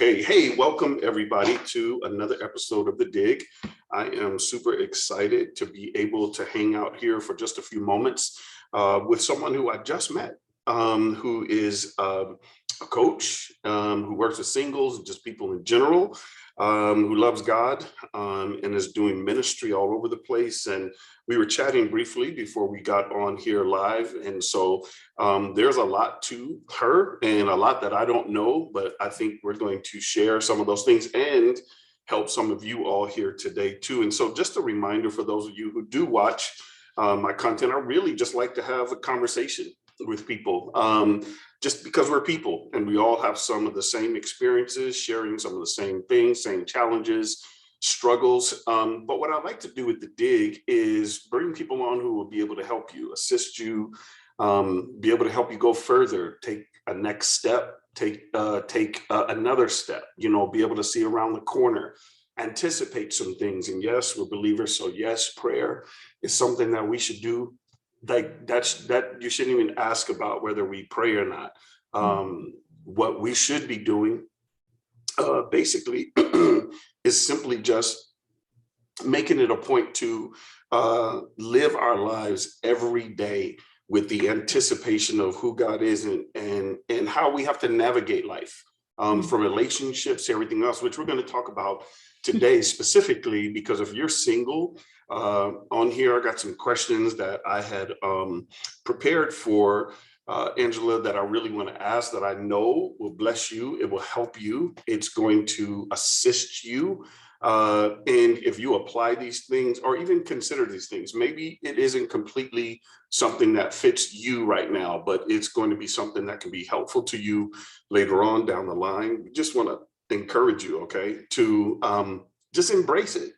Okay, hey, welcome everybody to another episode of The Dig. I am super excited to be able to hang out here for just a few moments with someone who I just met, who is a coach, who works with singles and just people in general, who loves God and is doing ministry all over the place. And we were chatting briefly before we got on here live. And so there's a lot to her and a lot that I don't know, but I think we're going to share some of those things and help some of you all here today too. And so just a reminder for those of you who do watch my content, I really just like to have a conversation with people, just because we're people and we all have some of the same experiences, sharing some of the same things, same challenges, struggles. But what I like to do with The Dig is bring people on who will be able to help you, assist you, be able to help you go further, take a next step, take another step, be able to see around the corner, anticipate some things. And yes, we're believers. So yes, prayer is something that we should do. Like that you shouldn't even ask about whether we pray or not. What we should be doing basically is simply just making it a point to live our lives every day with the anticipation of who God is and how we have to navigate life, from relationships to everything else, which we're going to talk about today specifically, because if you're single, on here, I got some questions that I had prepared for Angela that I really want to ask, that I know will bless you. It will help you. It's going to assist you. And if you apply these things or even consider these things, maybe it isn't completely something that fits you right now, but it's going to be something that can be helpful to you later on down the line. We just want to encourage you, okay, to just embrace it.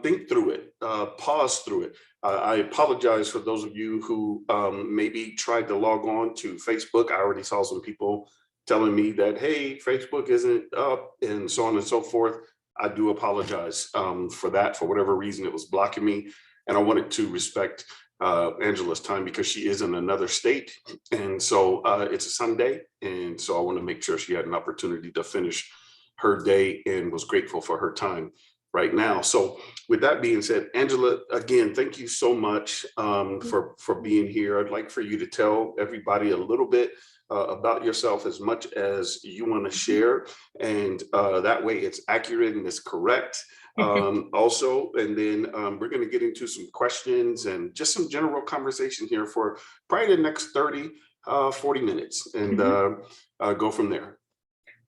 Think through it, pause through it. I apologize for those of you who maybe tried to log on to Facebook. I already saw some people telling me that, hey, Facebook isn't up and so on and so forth. I do apologize for that. For whatever reason, it was blocking me. And I wanted to respect Angela's time because she is in another state. And so it's a Sunday. And so I want to make sure she had an opportunity to finish her day and was grateful for her time right now. So with that being said, Angela, again, thank you so much for being here. I'd like for you to tell everybody a little bit about yourself, as much as you want to share, and that way it's accurate and it's correct also. And then we're going to get into some questions and just some general conversation here for probably the next 30, 40 minutes and go from there.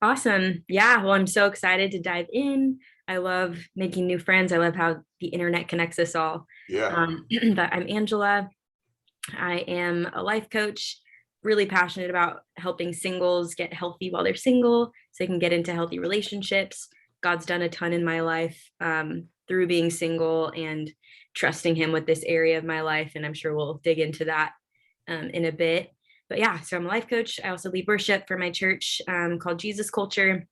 Awesome. Yeah, well, I'm so excited to dive in. I love making new friends. I love how the internet connects us all. Yeah. But I'm Angela. I am a life coach, really passionate about helping singles get healthy while they're single so they can get into healthy relationships. God's done a ton in my life through being single and trusting him with this area of my life. And I'm sure we'll dig into that in a bit. But yeah, so I'm a life coach. I also lead worship for my church called Jesus Culture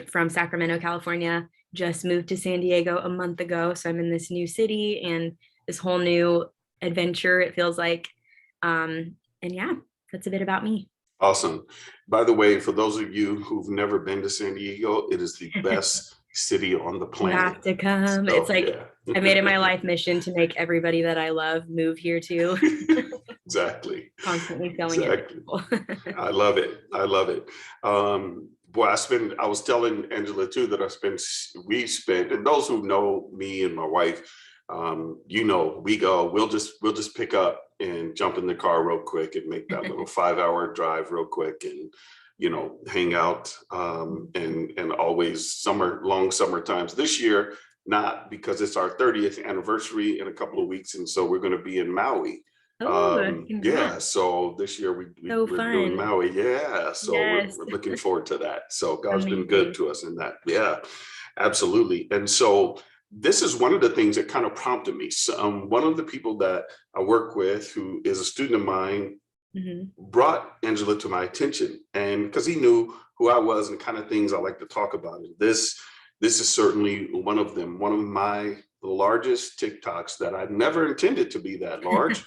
from Sacramento, California. Just moved to San Diego a month ago. So I'm in this new city and this whole new adventure, it feels like. And yeah, that's a bit about me. Awesome. By the way, for those of you who've never been to San Diego, it is the best city on the planet. You have to come. So, it's like, yeah. I made it my life mission to make everybody that I love move here too. Exactly. Constantly selling it. I love it. I love it. Boy, I was telling Angela too that we spent, and those who know me and my wife, we'll just pick up and jump in the car real quick and make that little 5-hour drive real quick and, hang out, and always long summer times. This year, not, because it's our 30th anniversary in a couple of weeks. And so we're going to be in Maui. Yeah, so this year we're doing Maui. Yeah, so yes. we're looking forward to that. So God's been good to us in that. Yeah, absolutely. And so this is one of the things that kind of prompted me. So, one of the people that I work with, who is a student of mine, brought Angela to my attention, and because he knew who I was and kind of things I like to talk about. And this is certainly one of them. One of my largest TikToks that I never intended to be that large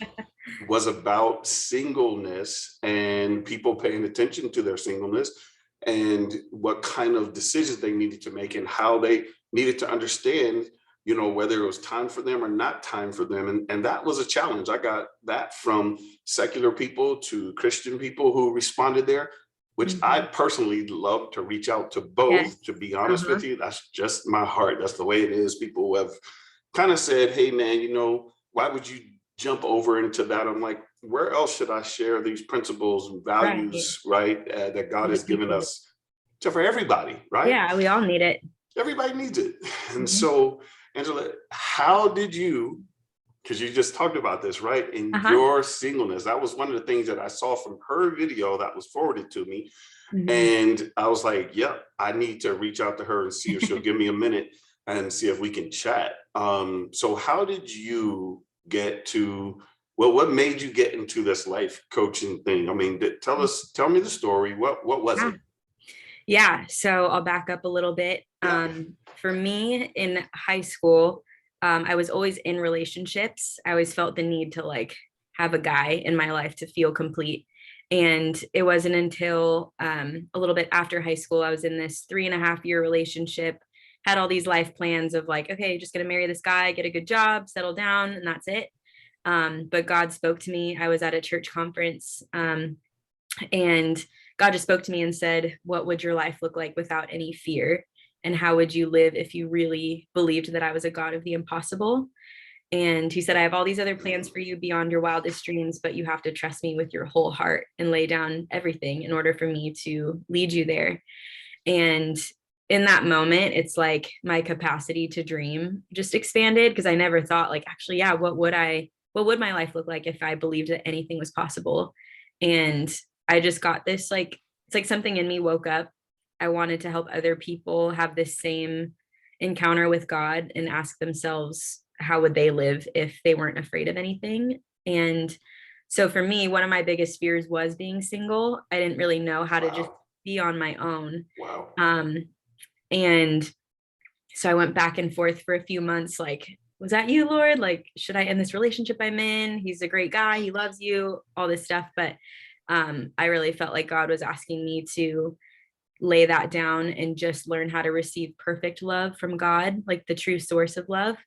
was about singleness and people paying attention to their singleness and what kind of decisions they needed to make and how they needed to understand, whether it was time for them or not time for them. And that was a challenge. I got that from secular people to Christian people who responded there, which I Mhm. personally love to reach out to Yes. both, to be honest Uh-huh. with you. That's just my heart. That's the way it is. People have kind of said, hey, man, why would you jump over into that? I'm like, where else should I share these principles and Right. values, right, that God has Just given people. us for everybody, right? Yeah, we all need it. Everybody needs it. And Mhm. so, Angela, how did you, because you just talked about this, right? In Uh-huh. your singleness, that was one of the things that I saw from her video that was forwarded to me. Mhm. And I was like, yep, I need to reach out to her and see if she'll give me a minute and see if we can chat. So how did you get to, well, what made you get into this life coaching thing? I mean, tell me the story. What was Yeah. it? Yeah. So I'll back up a little bit. Yeah. For me in high school, I was always in relationships. I always felt the need to like have a guy in my life to feel complete. And it wasn't until a little bit after high school, I was in this 3.5 year relationship, had all these life plans of like, okay, just gonna marry this guy, get a good job, settle down, and that's it. But God spoke to me. I was at a church conference, and God just spoke to me and said, what would your life look like without any fear? And how would you live if you really believed that I was a God of the impossible? And he said, I have all these other plans for you beyond your wildest dreams, but you have to trust me with your whole heart and lay down everything in order for me to lead you there. And in that moment, it's like my capacity to dream just expanded, because I never thought like, actually, yeah, what would my life look like if I believed that anything was possible? And I just got this like, it's like something in me woke up. I wanted to help other people have this same encounter with God and ask themselves, how would they live if they weren't afraid of anything? And so for me, one of my biggest fears was being single. I didn't really know how to just Wow. be on my own. Wow. Um, and so I went back and forth for a few months, like, was that you, Lord? Like, should I end this relationship I'm in? He's a great guy. He loves you, all this stuff. But I really felt like God was asking me to lay that down and just learn how to receive perfect love from God, like the true source of love.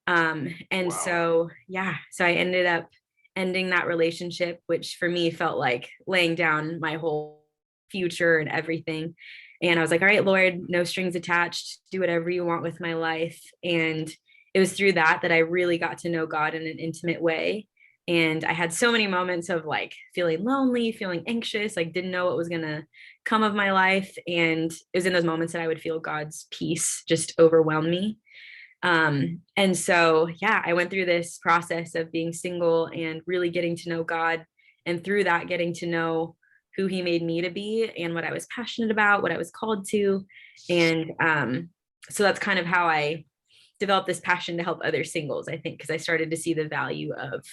And Wow. so, yeah, so I ended up ending that relationship, which for me felt like laying down my whole future and everything. And I was like, all right, Lord, no strings attached, do whatever you want with my life. And it was through that that I really got to know God in an intimate way. And I had so many moments of like feeling lonely, feeling anxious, like didn't know what was going to come of my life. And it was in those moments that I would feel God's peace just overwhelm me. And so, yeah, I went through this process of being single and really getting to know God. And through that, getting to know who he made me to be and what I was passionate about, what I was called to. And so that's kind of how I developed this passion to help other singles, I think, because I started to see the value of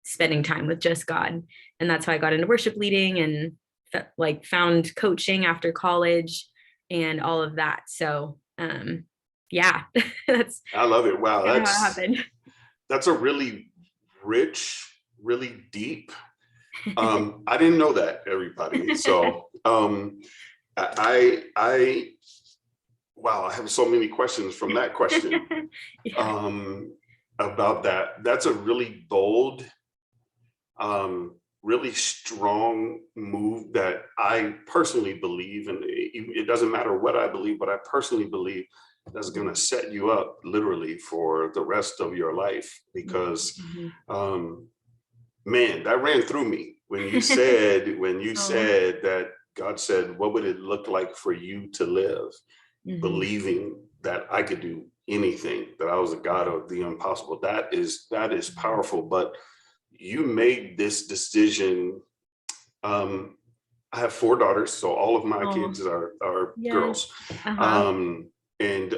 spending time with just God. And that's how I got into worship leading and like found coaching after college and all of that. So, yeah, that's I love it. Wow. kind of how it happened. That's a really rich, really deep. I didn't know that, everybody. So I wow, I have so many questions from that question Yeah. um, about that. That's a really bold, really strong move that I personally believe, and it doesn't matter what I believe, but I personally believe that's going to set you up literally for the rest of your life. Because Mhm. man, that ran through me when you Oh. said that God said, what would it look like for you to live, Mhm. believing that I could do anything, that I was a God of the impossible? That is powerful. But you made this decision. um I have 4 daughters, so all of my Oh, kids are yes. girls, Uh-huh. um and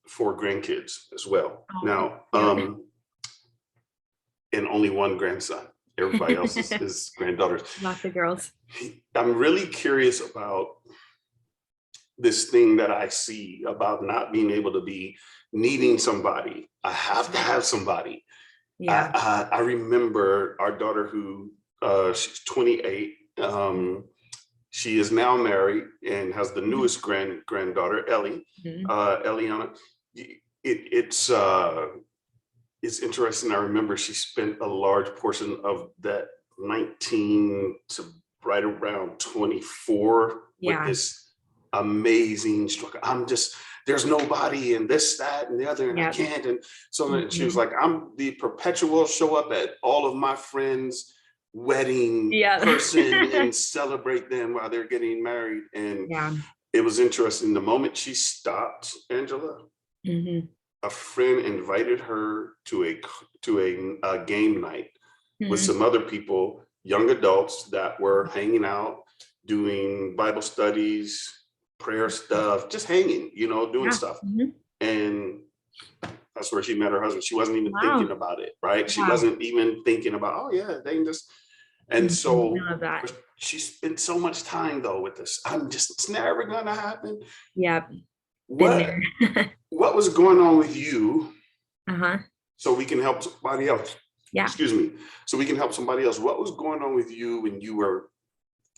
4 grandkids as well Oh, now, cute. and only one grandson. Everybody else is granddaughters. Lots of girls. I'm really curious about this thing that I see about not being able to be needing somebody. I have to have somebody. Yeah. I remember our daughter, who she's 28. She is now married and has the newest granddaughter, Ellie, Mhm. Eliana. It's it's interesting. I remember she spent a large portion of that 19 to right around 24 with Yeah. this amazing struggle. There's nobody and this, that, and the other, and I Yep. can't. And so then she was Mhm. like, I'm the perpetual show up at all of my friends' wedding Yeah. person and celebrate them while they're getting married. And Yeah. it was interesting. The moment she stopped, Angela, Mhm. a friend invited her to a game night with Mhm. some other people, young adults that were hanging out, doing Bible studies, prayer stuff, just hanging, doing Yeah. stuff. Mhm. And that's where she met her husband. She wasn't even thinking Wow. about it, right? She Yeah. wasn't even thinking about, oh yeah, they can just. And Mhm. so I love that. she spent so much time though with this. It's never gonna happen. Yep. Been What there. what was going on with you Uh-huh. so we can help somebody else? Yeah. Excuse me. So we can help somebody else. What was going on with you when you were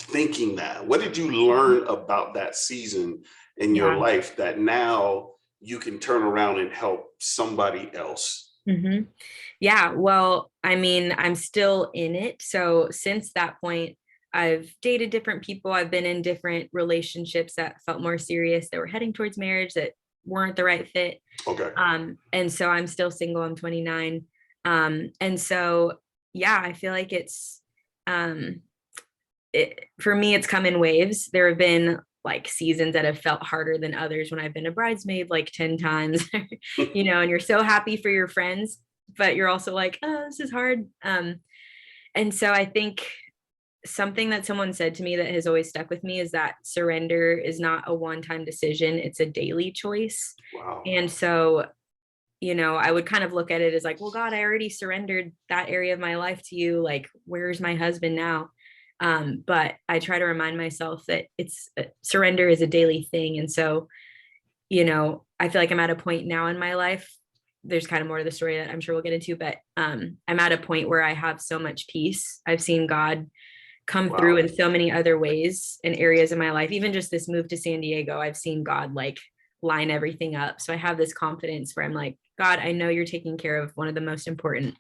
thinking that? What did you Mhm. learn about that season in your Yeah. life that now you can turn around and help somebody else? Mhm. Yeah, well, I mean, I'm still in it. So since that point, I've dated different people. I've been in different relationships that felt more serious, that were heading towards marriage, that weren't the right fit. Okay. And so I'm still single. I'm 29. And so, yeah, I feel like um, for me, it's come in waves. There have been like seasons that have felt harder than others when I've been a bridesmaid like 10 times, and you're so happy for your friends, but you're also like, oh, this is hard. And so I think something that someone said to me that has always stuck with me is that surrender is not a one-time decision, it's a daily choice. Wow. And so, I would kind of look at it as like, well, God, I already surrendered that area of my life to you. Like, where's my husband now? But I try to remind myself that it's surrender is a daily thing. And so, I feel like I'm at a point now in my life. There's kind of more to the story that I'm sure we'll get into, but I'm at a point where I have so much peace. I've seen God come through Wow. in so many other ways in areas of my life. Even just this move to San Diego, I've seen God like line everything up. So I have this confidence where I'm like, God, I know you're taking care of one of the most important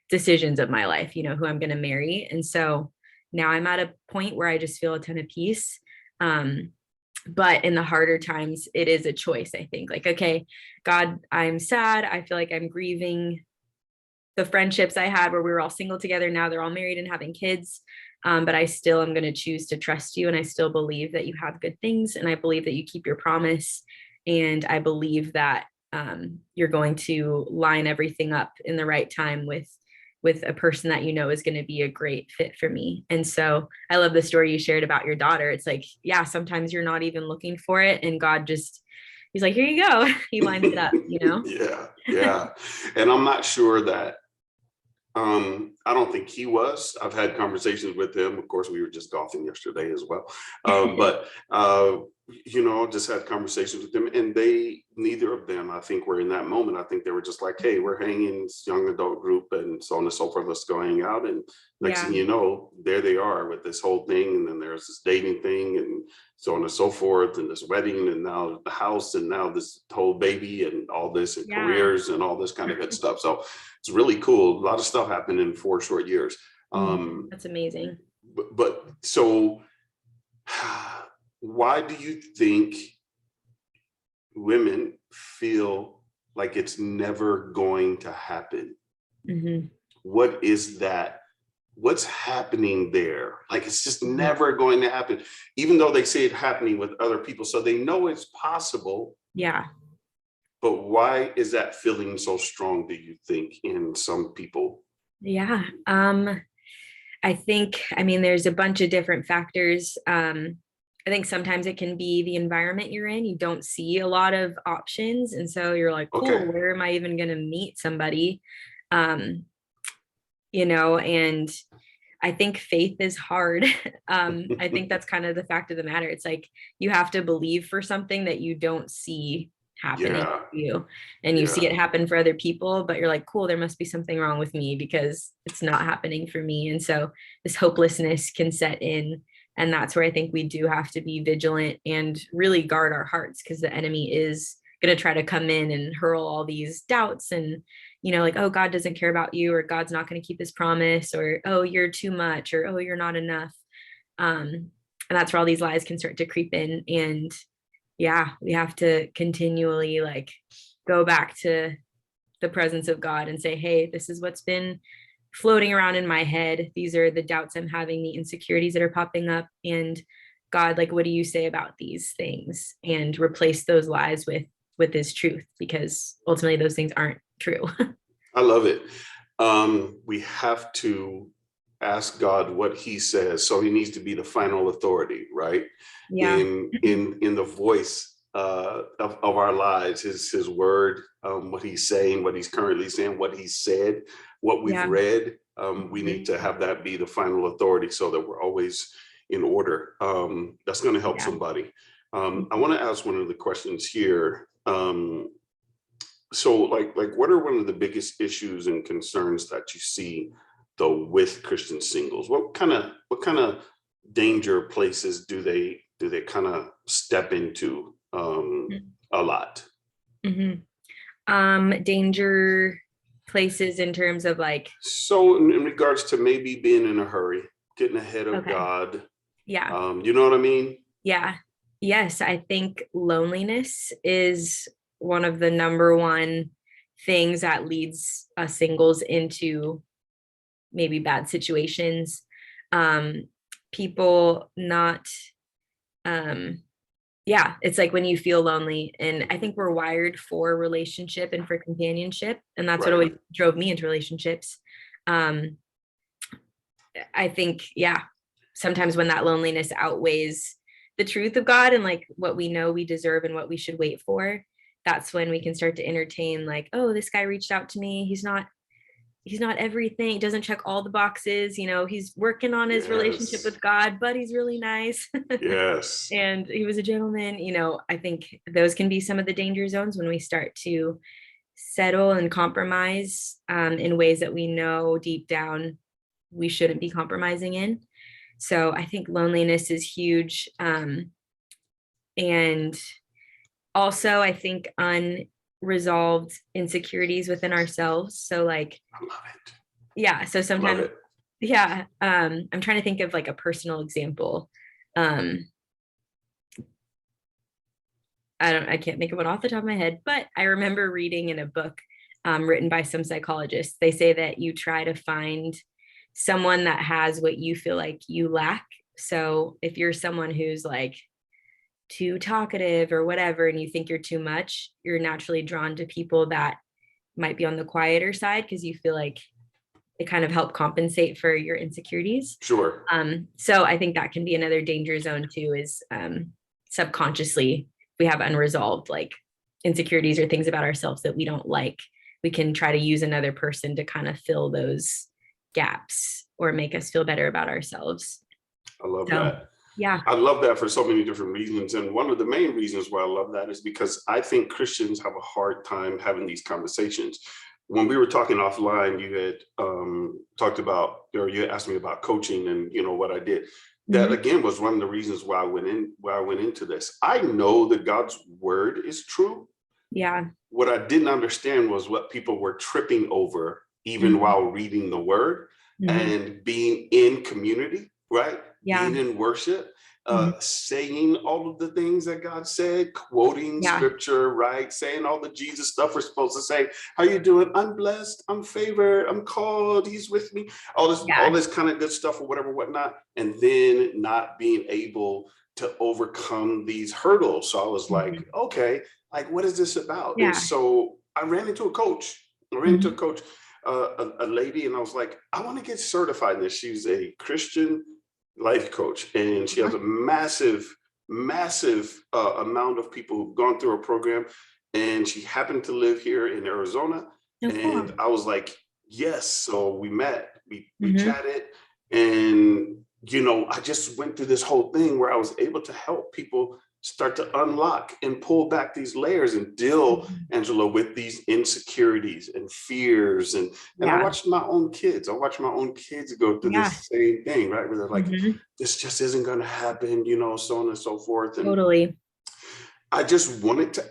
decisions of my life, who I'm going to marry. And so now I'm at a point where I just feel a ton of peace. Um, but in the harder times, it is a choice, I think. Like, okay, God, I'm sad. I feel like I'm grieving the friendships I had where we were all single together. Now they're all married and having kids. But I still am going to choose to trust you. And I still believe that you have good things. And I believe that you keep your promise. And I believe that you're going to line everything up in the right time with a person that is going to be a great fit for me. And so I love the story you shared about your daughter. It's like, yeah, sometimes you're not even looking for it. And God just, he's like, here you go. He lines it up. Yeah, yeah. And I'm not sure that I don't think he was. I've had conversations with him. Of course, we were just golfing yesterday as well. But just had conversations with them, and neither of them, I think, were in that moment. I think they were just like, "Hey, we're hanging, this young adult group, and so on and so forth. Let's go hang out." And next Yeah. thing you know, there they are with this whole thing, and then there's this dating thing, and so on and so forth, and this wedding, and now the house, and now this whole baby, and all this, and Yeah. careers, and all this kind of good stuff. So it's really cool. A lot of stuff happened in 4 short years. That's amazing. But so why do you think women feel like it's never going to happen? Hmm. What is that? What's happening there? Like it's just Hmm. never going to happen, even though they say it happening with other people. So they know it's possible, Yeah. but why is that feeling so strong, do you think, in some people? Yeah. I think, I mean, there's a bunch of different factors. I think sometimes it can be the environment you're in. You don't see a lot of options. And so you're like, Okay. cool, where am I even going to meet somebody? Um, and I think faith is hard. I think that's kind of the fact of the matter. It's like you have to believe for something that you don't see happening Yeah. for you. And you see Yeah. it happen for other people, but you're like, cool, there must be something wrong with me because it's not happening for me. And so this hopelessness can set in. And that's where I think we do have to be vigilant and really guard our hearts, because the enemy is going to try to come in and hurl all these doubts and, like, oh, God doesn't care about you, or God's not going to keep his promise, or, oh, you're too much, or, oh, you're not enough. And that's where all these lies can start to creep in. And yeah, we have to continually like go back to the presence of God and say, hey, this is what's been floating around in my head. These are the doubts I'm having, the insecurities that are popping up. And God, like, what do you say about these things? And replace those lies with his truth, because ultimately those things aren't true. I love it. We have to ask God what he says. So he needs to be the final authority, right? Yeah. In the voice of our lives, his word, what he's saying, what he's currently saying, what he said, what we've Yeah. read. We need to have that be the final authority so that we're always in order. That's going to help somebody. I want to ask one of the questions here. So like what are one of the biggest issues and concerns that you see though with Christian singles? What kind of danger places do they kind of step into a lot? Danger places in terms of like, So in regards to maybe being in a hurry, getting ahead of okay. God. Yeah. You know what I mean? Yeah. Yes, I think loneliness is one of the number one things that leads us singles into maybe bad situations. People not, yeah, it's like when you feel lonely. And I think we're wired for relationship and for companionship. And that's what Right. always drove me into relationships. Um, I think, yeah, sometimes when that loneliness outweighs the truth of God and like what we know we deserve and what we should wait for, that's when we can start to entertain like, oh, this guy reached out to me. He's not everything. He doesn't check all the boxes. He's working on his relationship with God, but he's really nice. Yes. And he was a gentleman. I think those can be some of the danger zones when we start to settle and compromise in ways that we know deep down we shouldn't be compromising in. So I think loneliness is huge. And also I think unresolved insecurities within ourselves. So like, I love it. Yeah. So sometimes, yeah. I'm trying to think of like a personal example. I can't think of one off the top of my head, but I remember reading in a book written by some psychologists. They say that you try to find someone that has what you feel like you lack. So if you're someone who's like too talkative or whatever, and you think you're too much, you're naturally drawn to people that might be on the quieter side because you feel like it kind of help compensate for your insecurities. Sure. So I think that can be another danger zone too, is subconsciously we have unresolved like insecurities or things about ourselves that we don't like. We can try to use another person to kind of fill those gaps or make us feel better about ourselves. I love that. Yeah. I love that for so many different reasons. And one of the main reasons why I love that is because I think Christians have a hard time having these conversations. When we were talking offline, you had talked about, or you asked me about coaching and what I did. That again was one of the reasons why I went into this. I know that God's word is true. Yeah. What I didn't understand was what people were tripping over, even while reading the word and being in community, right? Yeah. Being in worship, saying all of the things that God said, quoting scripture, right? Saying all the Jesus stuff we're supposed to say. How you doing? I'm blessed. I'm favored. I'm called. He's with me. All this kind of good stuff or whatever, whatnot. And then not being able to overcome these hurdles. So I was like, okay, like, what is this about? Yeah. And so I ran into a coach. A lady, and I was like, I want to get certified in this. She's a Christian life coach, and she has a massive amount of people who've gone through her program, and she happened to live here in Arizona. And I was like, yes. So we met, we chatted, and I just went through this whole thing where I was able to help people start to unlock and pull back these layers and deal, Mhm. Angela, with these insecurities and fears. And I Yeah. watched my own kids. I watched my own kids go through Yeah. this same thing, right? Where they're like, Mhm. this just isn't going to happen, so on and so forth. And Totally. I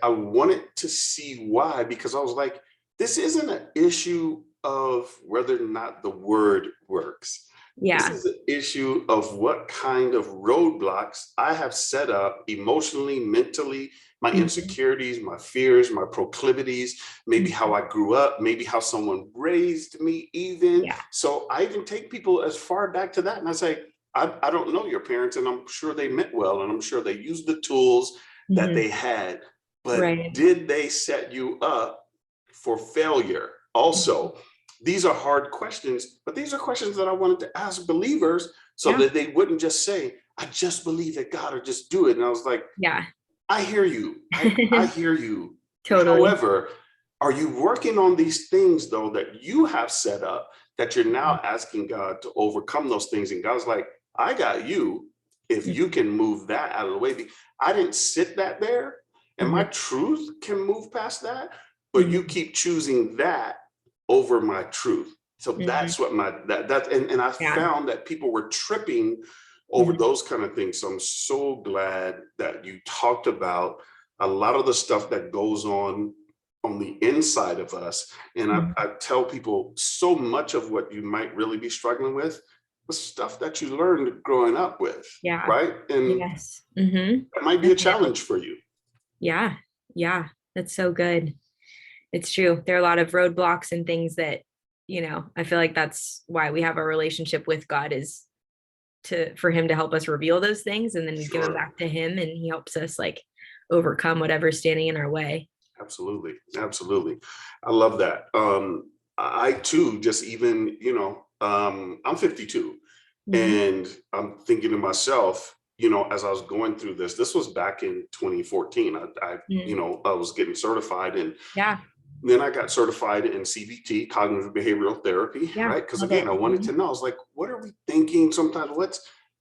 wanted to see why, because I was like, this isn't an issue of whether or not the word works. This Yeah. is an issue of what kind of roadblocks I have set up emotionally, mentally, my Mhm. insecurities, my fears, my proclivities, maybe how Mhm. I grew up, maybe how someone raised me, even. Yeah. So I even take people as far back to that. And I say, I don't know your parents, and I'm sure they meant well, and I'm sure they used the tools that Mhm. they had, but Right. did they set you up for failure? Mhm. Also, these are hard questions, but these are questions that I wanted to ask believers so Yeah. that they wouldn't just say, I just believe that God or just do it. And I was like, Yeah. I hear you. I hear you. Totally. However, are you working on these things though that you have set up that you're now Mhm. asking God to overcome those things? And God's like, I got you if you Mhm. can move that out of the way. I didn't sit that there, and my Mhm. truth can move past that, but you Mhm. keep choosing that over my truth. So Mhm. that's what and I Yeah. found that people were tripping over Mhm. those kind of things. So I'm so glad that you talked about a lot of the stuff that goes on the inside of us. And I Mhm. tell people, so much of what you might really be struggling with was stuff that you learned growing up with, Yeah. right? And Yes. Mhm. that might be a Definitely. challenge for you. Yeah. Yeah. That's so good. It's true. There are a lot of roadblocks and things that, I feel like that's why we have a relationship with God, is for him to help us reveal those things, and then we give them Sure. back to him and he helps us like overcome whatever's standing in our way. Absolutely. Absolutely. I love that. I too, just even, I'm 52, Mhm. and I'm thinking to myself, as I was going through this was back in 2014. Mhm. I was getting certified, and Yeah. then I got certified in CBT, cognitive behavioral therapy, Yeah. right? Because Love again, it. I wanted Mhm. to know. I was like, what are we thinking sometimes?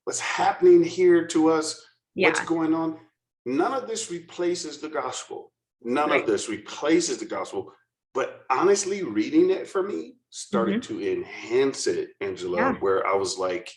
What's happening here to us? What's Yeah. going on? None of this replaces the gospel. None of Right. this replaces the gospel. But honestly, reading it for me started Mhm. to enhance it, Angela, Yeah. where I was like,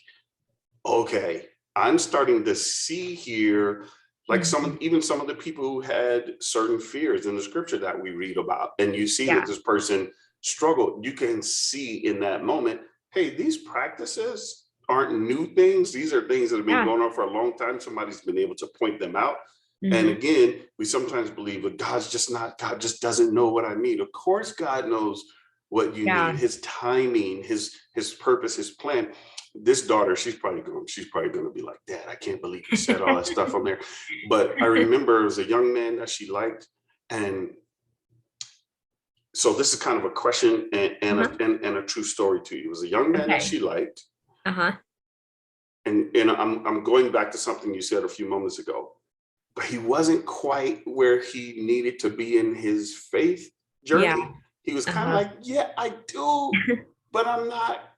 okay, I'm starting to see here, like Mhm. even some of the people who had certain fears in the scripture that we read about, and you see that Yeah. this person struggled. You can see in that moment, hey, these practices aren't new things. These are things that have been Yeah. going on for a long time. Somebody's been able to point them out. And Mhm. again, we sometimes believe that God just doesn't know what I need. Of course, God knows what you need, Yeah. his timing, his purpose, his plan. This daughter, she's probably going to be like, Dad, I can't believe you said all that stuff on there. But I remember it was a young man that she liked. And so this is kind of a question Uh-huh. and a true story to you. It was a young man that Okay. she liked. Uh-huh. And I'm going back to something you said a few moments ago, but he wasn't quite where he needed to be in his faith Yeah. journey. He was kind of Uh-huh. like, yeah, I do, but I'm not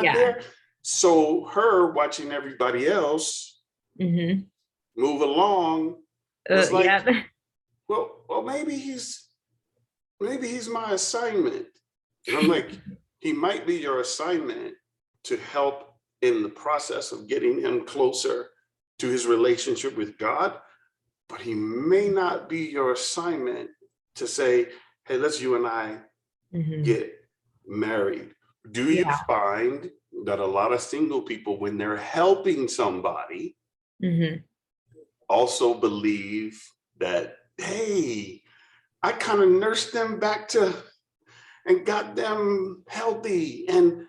Yeah. there. So her watching everybody else Mhm. move along was like, Yeah. well, maybe he's my assignment. And I'm like, he might be your assignment to help in the process of getting him closer to his relationship with God, but he may not be your assignment to say, hey, let's you and I Mhm. get married. Do you Yeah. find that a lot of single people, when they're helping somebody, Mhm. also believe that, hey, I kind of nursed them back to and got them healthy and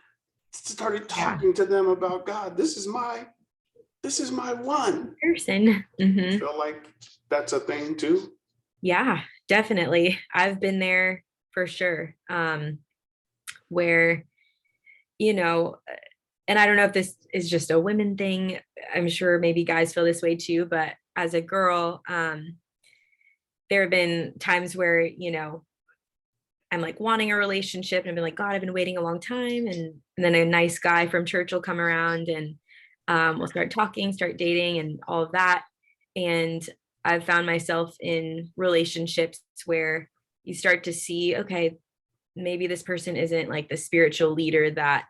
started Yeah. talking to them about God. This is my one. Person. You Mhm. feel like that's a thing too? Yeah, definitely. I've been there for sure. Where, you know, and I don't know if this is just a women thing. I'm sure maybe guys feel this way too, but as a girl, there have been times where, I'm like wanting a relationship and I've been like, God, I've been waiting a long time. And then a nice guy from church will come around and we'll start talking, start dating and all of that. And I've found myself in relationships where you start to see, okay, maybe this person isn't like the spiritual leader that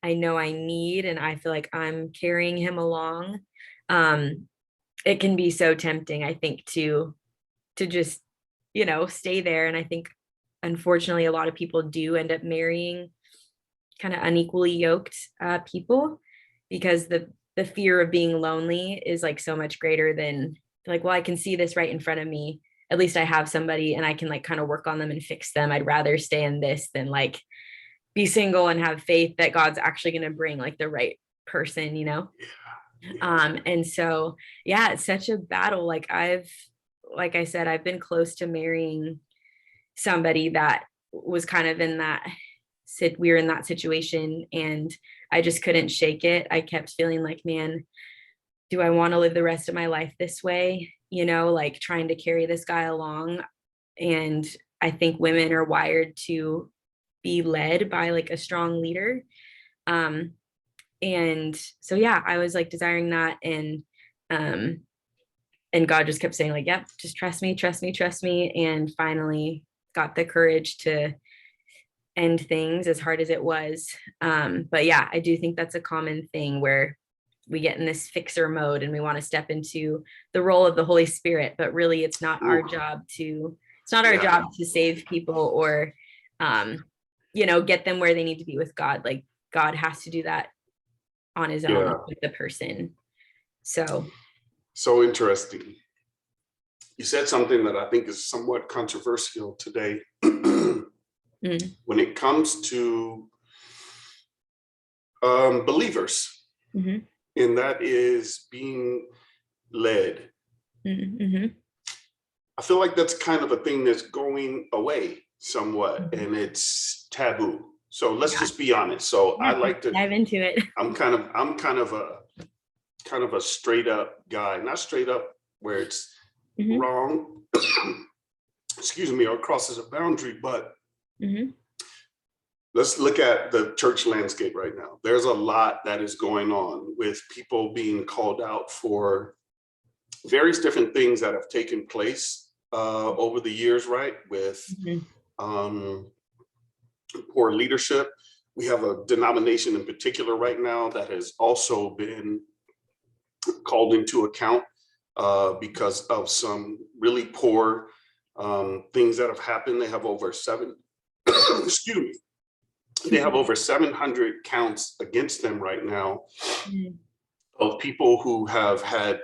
I know I need, and I feel like I'm carrying him along. Um, it can be so tempting, I think, to just, stay there. And I think unfortunately a lot of people do end up marrying kind of unequally yoked people, because the fear of being lonely is like so much greater than like, well, I can see this right in front of me. At least I have somebody and I can like kind of work on them and fix them. I'd rather stay in this than like be single and have faith that God's actually going to bring like the right person. And so, yeah, it's such a battle. Like I said, I've been close to marrying somebody that was kind of in that we were in that situation, and I just couldn't shake it. I kept feeling like, man, do I want to live the rest of my life this way? Like trying to carry this guy along. And I think women are wired to be led by like a strong leader. Um, and so, yeah, I was like desiring that. Um, and God just kept saying like, yep, just trust me, trust me, trust me. And finally got the courage to end things as hard as it was. But yeah, I do think that's a common thing where we get in this fixer mode and we want to step into the role of the Holy Spirit, but really it's not our Yeah. job to save people or, get them where they need to be with God. Like God has to do that on his own Yeah. with the person. So Interesting. You said something that I think is somewhat controversial today. When it comes to believers, mm-hmm. and that is being led. Mm-hmm. I feel like that's kind of a thing that's going away somewhat, Mm-hmm. and it's taboo. So let's just be honest. So Yeah, I like to dive into it. I'm kind of a straight up guy, not straight up where it's Mm-hmm. wrong, excuse me, or crosses a boundary, but Mm-hmm. let's look at the church landscape right now. There's a lot that is going on with people being called out for various different things that have taken place over the years, right? With poor leadership. We have a denomination in particular right now that has also been called into account because of some really poor things that have happened. They have over excuse me, they have over 700 counts against them right now of people who have had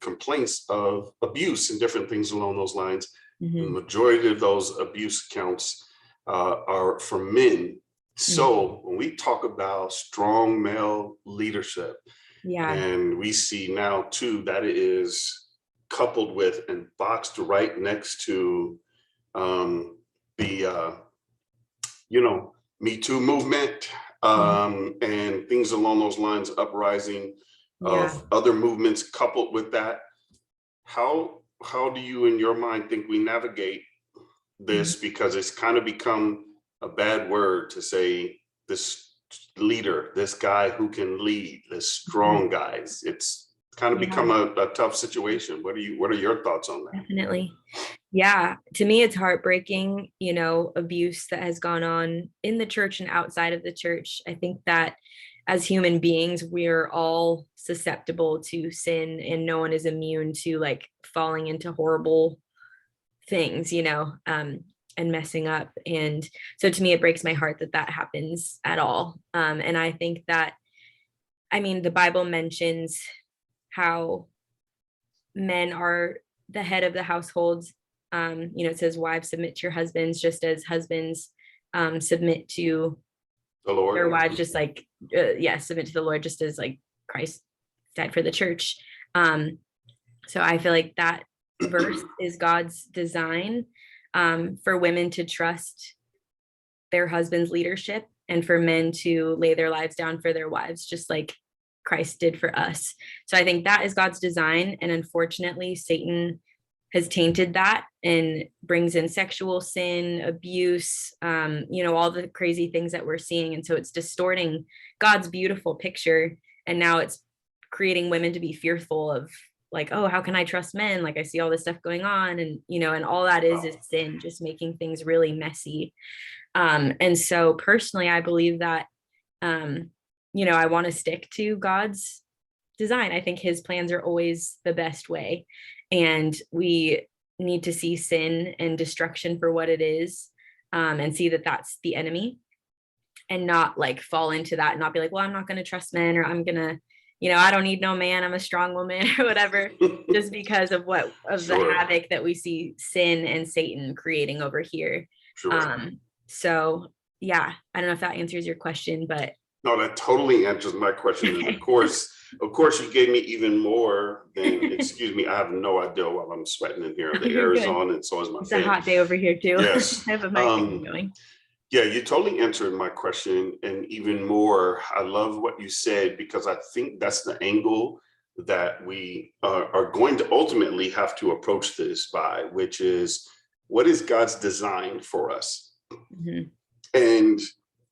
complaints of abuse and different things along those lines. The majority of those abuse counts are from men. So when we talk about strong male leadership, and we see now too that it is coupled with and boxed right next to the Me Too movement and things along those lines, uprising of other movements coupled with that. How do you in your mind think we navigate this? Because it's kind of become a bad word to say this leader, this guy who can lead, this strong guys. It's kind of become a tough situation. What are your thoughts on that? Definitely. Yeah, to me it's heartbreaking, abuse that has gone on in the church and outside of the church. I think that as human beings, we're all susceptible to sin, and no one is immune to like falling into horrible things, and messing up. And so to me, it breaks my heart that that happens at all. And I think that, the Bible mentions how men are the head of the households. It says, wives, submit to your husbands, just as husbands submit to The Lord. their wives, just like, submit to the Lord, just as like Christ died for the church. So I feel like that verse is God's design for women to trust their husband's leadership and for men to lay their lives down for their wives, just like Christ did for us. So I think that is God's design. And unfortunately, Satan has tainted that and brings in sexual sin, abuse, all the crazy things that we're seeing. And so it's distorting God's beautiful picture. And now it's creating women to be fearful of like, oh, how can I trust men? Like I see all this stuff going on, and and all that is sin, just making things really messy. And so personally, I believe that I want to stick to God's design. I think his plans are always the best way. And we need to see sin and destruction for what it is, and see that that's the enemy, and not like fall into that and not be like, well, I'm not going to trust men, or I'm going to, I don't need no man, I'm a strong woman, or whatever, just because of the Sure. havoc that we see sin and Satan creating over here. Sure. So yeah, I don't know if that answers your question, but No, that totally answers my question. And okay. of course, you gave me even more than, excuse me, I have no idea while I'm sweating in here. The You're air is good. on and so is my It's a fan. hot day over here too. Yes. I have my fan going. Yeah, you totally answered my question and even more. I love what you said, because I think that's the angle that we are going to ultimately have to approach this by, which is, what is God's design for us? Mhm. And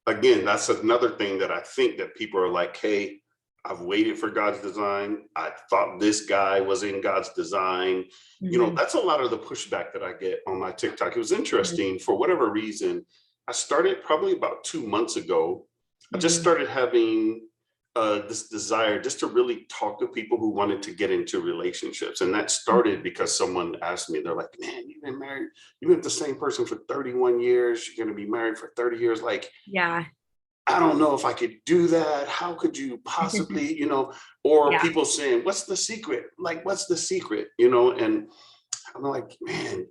again, that's another thing that I think that people are like, hey, I've waited for God's design. I thought this guy was in God's design. Mhm. That's a lot of the pushback that I get on my TikTok. It was Mhm. interesting, for whatever reason. I started probably about 2 months ago. I just Mhm. started having this desire just to really talk to people who wanted to get into relationships. And that started because someone asked me, they're like, man, you've been married, you've been with the same person for 31 years, you're going to be married for 30 years. Like, Yeah. I don't know if I could do that. How could you possibly, or Yeah. people saying, what's the secret? Like, what's the secret? And I'm like, man,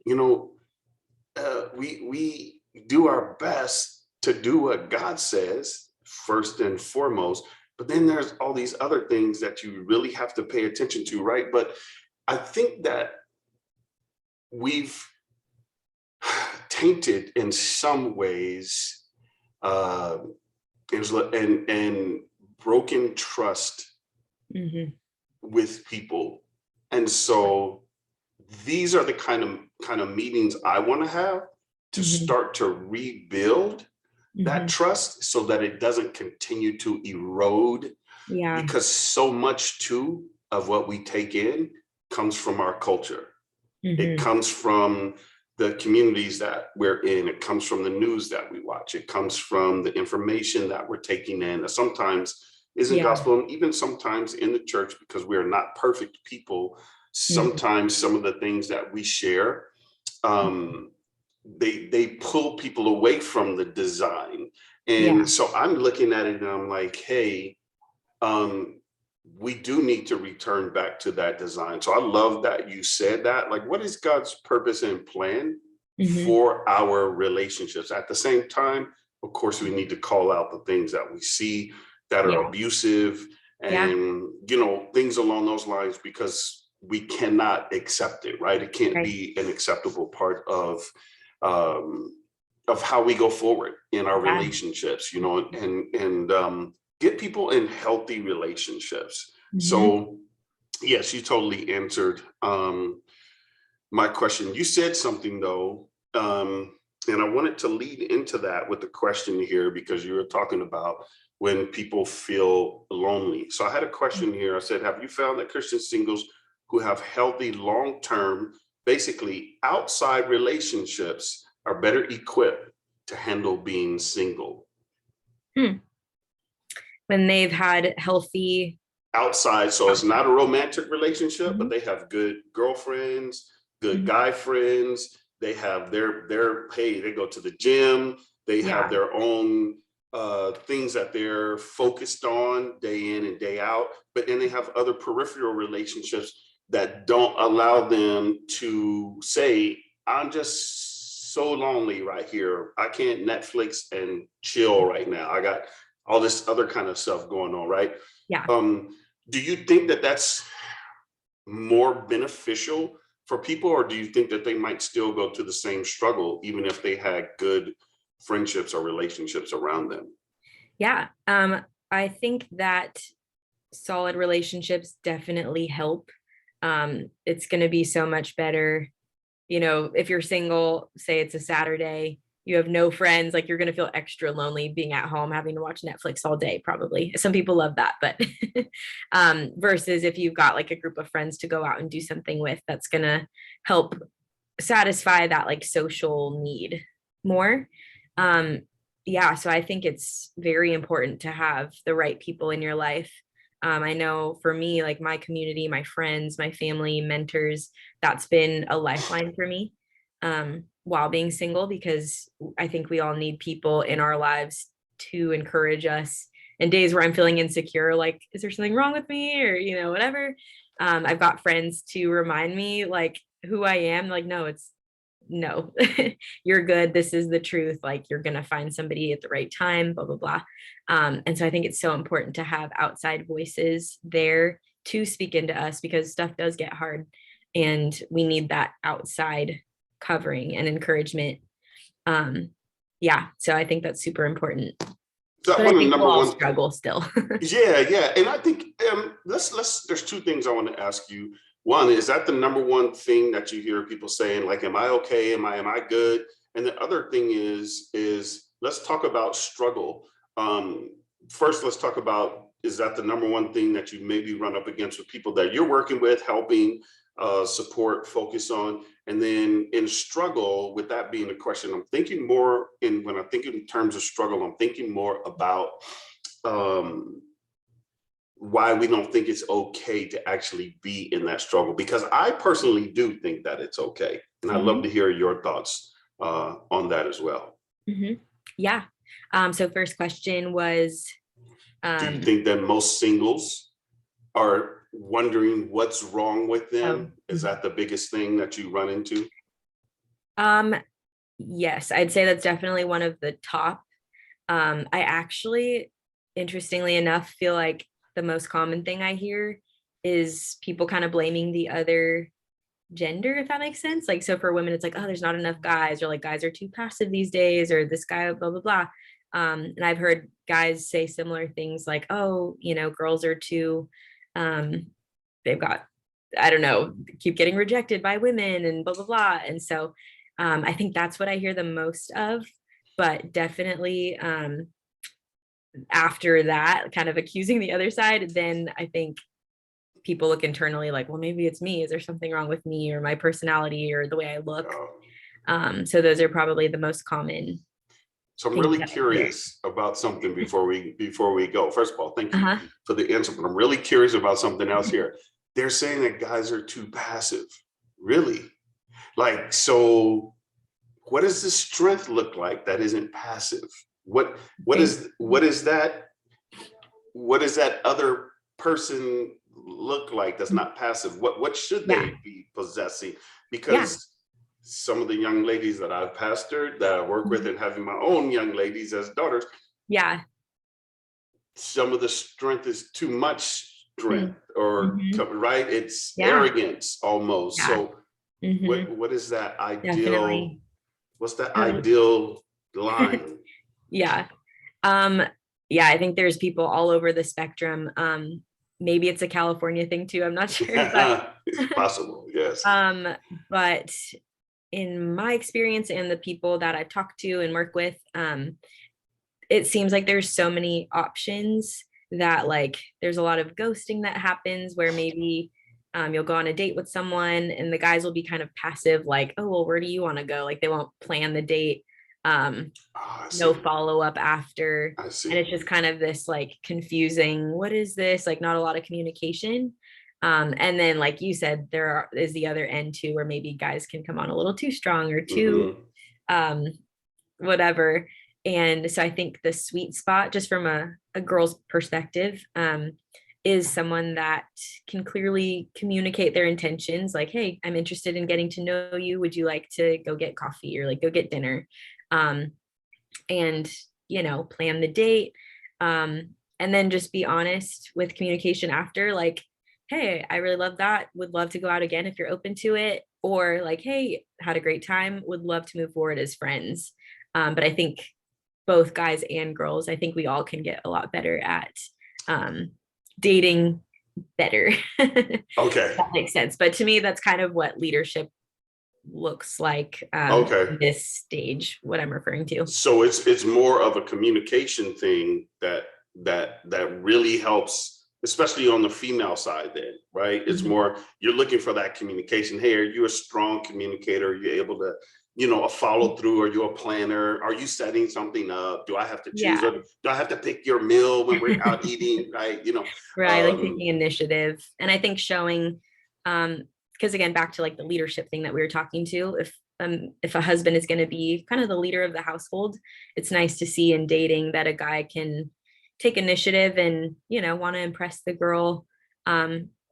we do our best to do what God says first and foremost, but then there's all these other things that you really have to pay attention to, right? But I think that we've tainted in some ways, uh, Angela, and broken trust Mhm. with people. And so these are the kind of meetings I want to have to Mhm. start to rebuild that Mhm. trust so that it doesn't continue to erode, Yeah. because so much too of what we take in comes from our culture. It Mhm. comes from the communities that we're in. It comes from the news that we watch. It comes from the information that we're taking in that sometimes isn't Yeah. gospel, and even sometimes in the church, because we are not perfect people. Mhm. Sometimes some of the things that we share, um, they pull people away from the design. And Yeah. so I'm looking at it and I'm like, hey, um, we do need to return back to that design. So I love that you said that. Like, what is God's purpose and plan Mhm. for our relationships? At the same time, of course, we need to call out the things that we see that are Yeah. abusive Yeah. and, things along those lines, because we cannot accept it, right? It can't Right. be an acceptable part um, of how we go forward in our Yeah. relationships, and get people in healthy relationships. Mhm. So yes, you totally answered my question. You said something though, and I wanted to lead into that with the question here, because you were talking about when people feel lonely. So I had a question here. I said, have you found that Christian singles who have healthy long-term, basically outside relationships, are better equipped to handle being single? Hmm. When they've had healthy Outside, so it's not outside. a romantic relationship, but Mhm. they have good girlfriends, good Mhm. guy friends. They have their hey, they go to the gym, they have Yeah. their own things that they're focused on day in and day out, but then they have other peripheral relationships that don't allow them to say, I'm just so lonely right here, I can't Netflix and chill right now, I got all this other kind of stuff going on, right? Yeah. um, do you think that that's more beneficial for people, or do you think that they might still go to the same struggle even if they had good friendships or relationships around them? Yeah. I think that solid relationships definitely help. It's going to be so much better, if you're single, say it's a Saturday, you have no friends, like you're going to feel extra lonely being at home having to watch Netflix all day. Probably some people love that, but versus if you've got like a group of friends to go out and do something with, that's going to help satisfy that like social need more. Yeah, so I think it's very important to have the right people in your life. I know for me, like my community, my friends, my family, mentors, that's been a lifeline for me while being single, because I think we all need people in our lives to encourage us in days where I'm feeling insecure, like, is there something wrong with me, or, whatever. I've got friends to remind me like who I am, like, no, it's no, you're good. This is the truth. Like, you're going to find somebody at the right time, blah, blah, blah. And so I think it's so important to have outside voices there to speak into us, because stuff does get hard and we need that outside covering and encouragement. Yeah, so I think that's super important. That But I one, think we'll number all one. struggle still. Yeah. And I think let's there's two things I want to ask you. One, is that the number one thing that you hear people saying, like, am I okay? Am I good? And the other thing is let's talk about struggle. First, let's talk about, is that the number one thing that you maybe run up against with people that you're working with, helping support, focus on? And then in struggle, with that being the question, I'm thinking more when I think in terms of struggle, I'm thinking more about why we don't think it's okay to actually be in that struggle, because I personally do think that it's okay. And I'd love to hear your thoughts on that as well. Yeah. So first question was, do you think that most singles are wondering what's wrong with them? Is that the biggest thing that you run into? Yes, I'd say that's definitely one of the top. I actually, interestingly enough, feel like the most common thing I hear is people kind of blaming the other gender, if that makes sense. Like, so for women, it's like, oh, there's not enough guys, or like guys are too passive these days, or this guy, blah, blah, blah. And I've heard guys say similar things like, oh, girls are too, they've got, I don't know, keep getting rejected by women and blah, blah, blah. And so I think that's what I hear the most of. But definitely after that, kind of accusing the other side, then I think people look internally like, well, maybe it's me. Is there something wrong with me, or my personality, or the way I look? So those are probably the most common. So I'm really curious about something before we go. First of all, thank you for the answer, but I'm really curious about something else here. They're saying that guys are too passive. Really? Like, so what does the strength look like that isn't passive? What is that other person look like that's not passive? What should they be possessing? Because some of the young ladies that I've pastored, that I work with, and having my own young ladies as daughters, some of the strength is too much strength, or right, it's arrogance almost. So what is that ideal? Definitely. What's that ideal line? I think there's people all over the spectrum. Maybe it's a California thing too, I'm not sure, but it's possible. Yes. But in my experience and the people that I've talked to and work with, it seems like there's so many options that, like, there's a lot of ghosting that happens where maybe you'll go on a date with someone and the guys will be kind of passive, like, oh, well, where do you want to go? Like, they won't plan the date. No follow up after. And it's just kind of this like confusing, what is this? Like, not a lot of communication. And then, like you said, is the other end too, where maybe guys can come on a little too strong or too whatever. And so I think the sweet spot, just from a girl's perspective, is someone that can clearly communicate their intentions, like, hey, I'm interested in getting to know you. Would you like to go get coffee, or like go get dinner? And plan the date, and then just be honest with communication after, like, hey, I really love that, would love to go out again if you're open to it, or like, hey, had a great time, would love to move forward as friends. But I think both guys and girls, I think we all can get a lot better at dating better. Okay. That makes sense. But to me, that's kind of what leadership looks like Okay. this stage, what I'm referring to. So it's more of a communication thing that really helps, especially on the female side then, right? It's Mhm. more, you're looking for that communication. Hey, are you a strong communicator? Are you able to, a follow through? Are you a planner? Are you setting something up? Do I have to choose? Yeah. Or do I have to pick your meal when we're out eating? Right. Right, like Um, taking initiative. And I think showing, because again, back to like the leadership thing that we were talking to, if a husband is going to be kind of the leader of the household, it's nice to see in dating that a guy can take initiative and, want to impress the girl,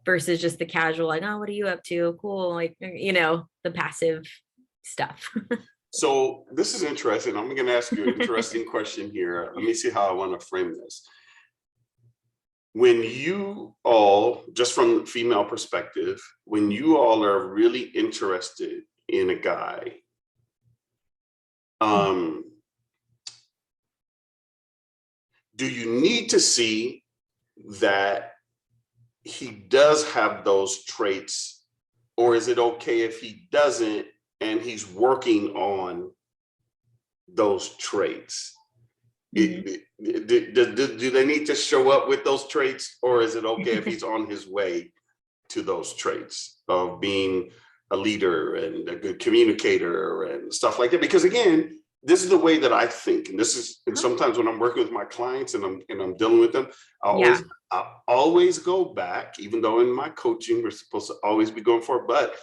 versus just the casual, like, oh, what are you up to? Cool, like, the passive stuff. so this is interesting. I'm going to ask you an interesting question here. Let me see how I want to frame this. When you all, just from the female perspective, when you all are really interested in a guy, um, do you need to see that he does have those traits, or is it okay if he doesn't and he's working on those traits? Mhm. Do they need to show up with those traits, or is it okay if he's on his way to those traits of being a leader and a good communicator and stuff like that? Because again, this is the way that I think, and sometimes when I'm working with my clients and I'm dealing with them, Yeah. I always go back, even though in my coaching we're supposed to always be going for it, but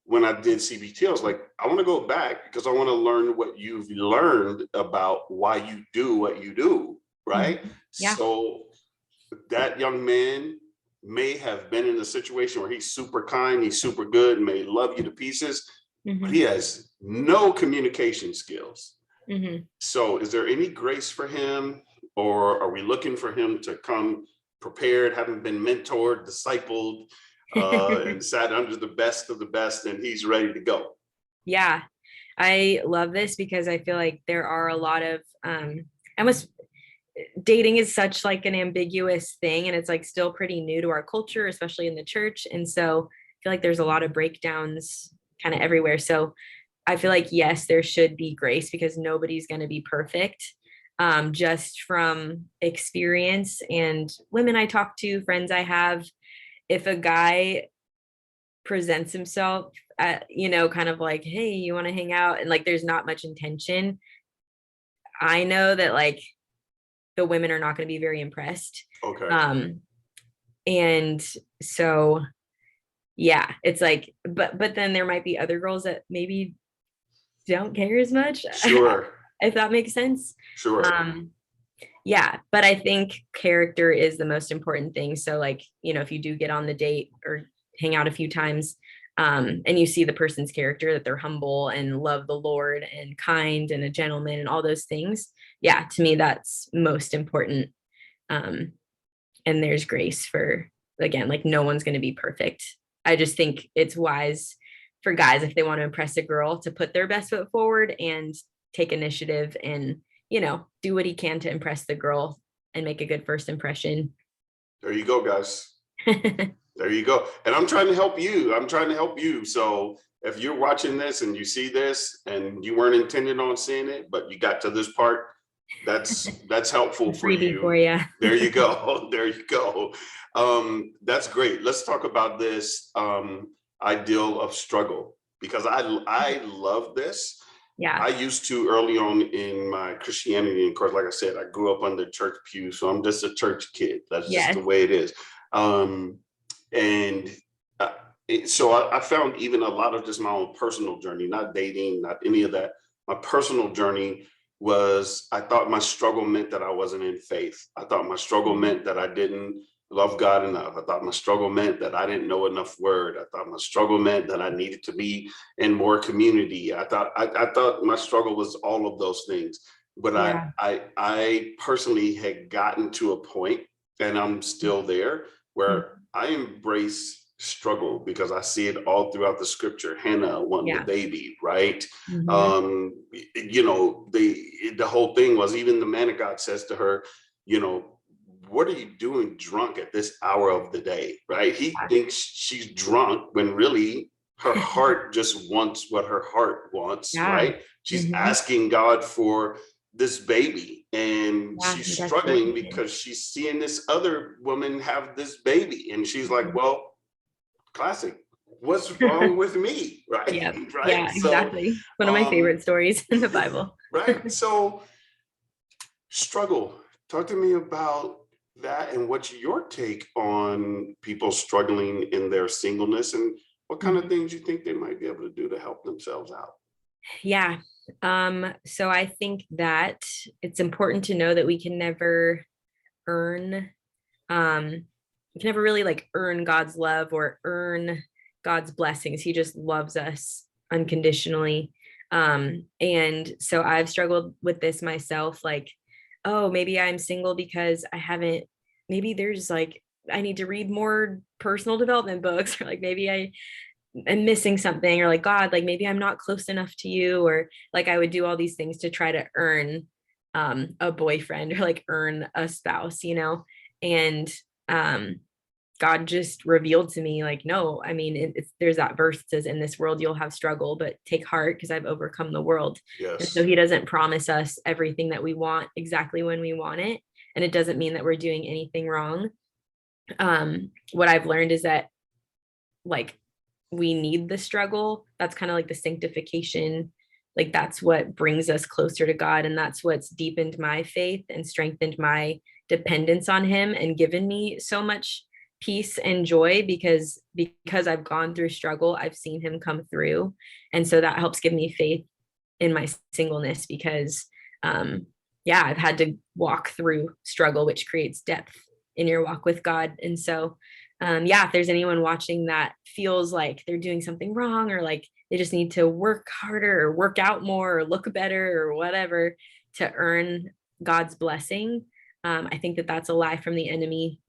when I did CBT, I was like, I want to go back because I want to learn what you've learned about why you do what you do, right? Mhm. Yeah. So that young man may have been in a situation where he's super kind, he's super good, may love you to pieces, but he Hmm. has no communication skills. Hmm. So is there any grace for him, or are we looking for him to come prepared, having been mentored, discipled, and sat under the best of the best, and he's ready to go? Yeah, I love this because I feel like there are a lot of almost, dating is such like an ambiguous thing, and it's like still pretty new to our culture, especially in the church. And so I feel like there's a lot of breakdowns kind of everywhere. So I feel like, yes, there should be grace because nobody's going to be perfect. Just from experience and women I talk to, friends I have, if a guy presents himself at, kind of like, hey, you want to hang out? And like, there's not much intention. I know that like the women are not going to be very impressed. Okay. Um, and so, yeah, it's like, but then there might be other girls that maybe don't care as much, Sure. if that makes sense. Sure. Um, yeah, but I think character is the most important thing. So like, if you do get on the date or hang out a few times, and you see the person's character, that they're humble and love the Lord and kind and a gentleman and all those things, yeah, to me that's most important. um and there's grace for, again, like no one's going to be perfect. I just think it's wise for guys, if they want to impress a girl, to put their best foot forward and take initiative and, do what he can to impress the girl and make a good first impression. There you go, guys. There you go. And I'm trying to help you. I'm trying to help you. So if you're watching this and you see this and you weren't intended on seeing it, but you got to this part, that's helpful for Freebie for you. you. There you go. There you go. That's great. Let's talk about this ideal of struggle, because I love this. Yeah. I used to, early on in my Christianity, and of course, like I said, I grew up under church pew, so I'm just a church kid. That's just the Yes. way it is. Um, and so I found even a lot of just my own personal journey, not dating, not any of that. My personal journey was, I thought my struggle meant that I wasn't in faith. I thought my struggle meant that I didn't love God enough. I thought my struggle meant that I didn't know enough word. I thought my struggle meant that I needed to be in more community. I thought my struggle was all of those things. But Yeah. I personally had gotten to a point, and I'm still there, where I embrace struggle because I see it all throughout the scripture. Hannah wanting the Yeah. baby, right? Hmm. The whole thing was, even the man of God says to her, you know, what are you doing drunk at this hour of the day, right? He thinks she's drunk when really her heart just wants what her heart wants, Yeah. right? She's Mhm. asking God for this baby, and Yeah, she's struggling desperation. because she's seeing this other woman have this baby, and she's like, Mhm. well, classic, what's wrong with me? Right. Yeah. Right. Yeah, So exactly. One of my um favorite stories in the Bible. right. So struggle, talk to me about that, and what's your take on people struggling in their singleness, and what kind of Mhm. things you think they might be able to do to help themselves out. Yeah. So I think that it's important to know that we can never earn we can never really like earn God's love or earn God's blessings. He just loves us unconditionally. And so I've struggled with this myself, like, oh, maybe I'm single because I haven't, maybe there's like, I need to read more personal development books, or like maybe I'm missing something, or like, God, like maybe I'm not close enough to you, or like I would do all these things to try to earn a boyfriend, or like earn a spouse, and um God just revealed to me, like, no, I mean, there's that verse that says, in this world you'll have struggle, but take heart because I've overcome the world. And so Yes. he doesn't promise us everything that we want exactly when we want it. And it doesn't mean that we're doing anything wrong. What I've learned is that, like, we need the struggle. That's kind of like the sanctification. Like, that's what brings us closer to God. And that's what's deepened my faith and strengthened my dependence on him and given me so much peace and joy, because I've gone through struggle, I've seen him come through. And so that helps give me faith in my singleness, because yeah, I've had to walk through struggle, which creates depth in your walk with God. And so yeah, if there's anyone watching that feels like they're doing something wrong, or like they just need to work harder or work out more or look better or whatever to earn God's blessing, I think that that's a lie from the enemy.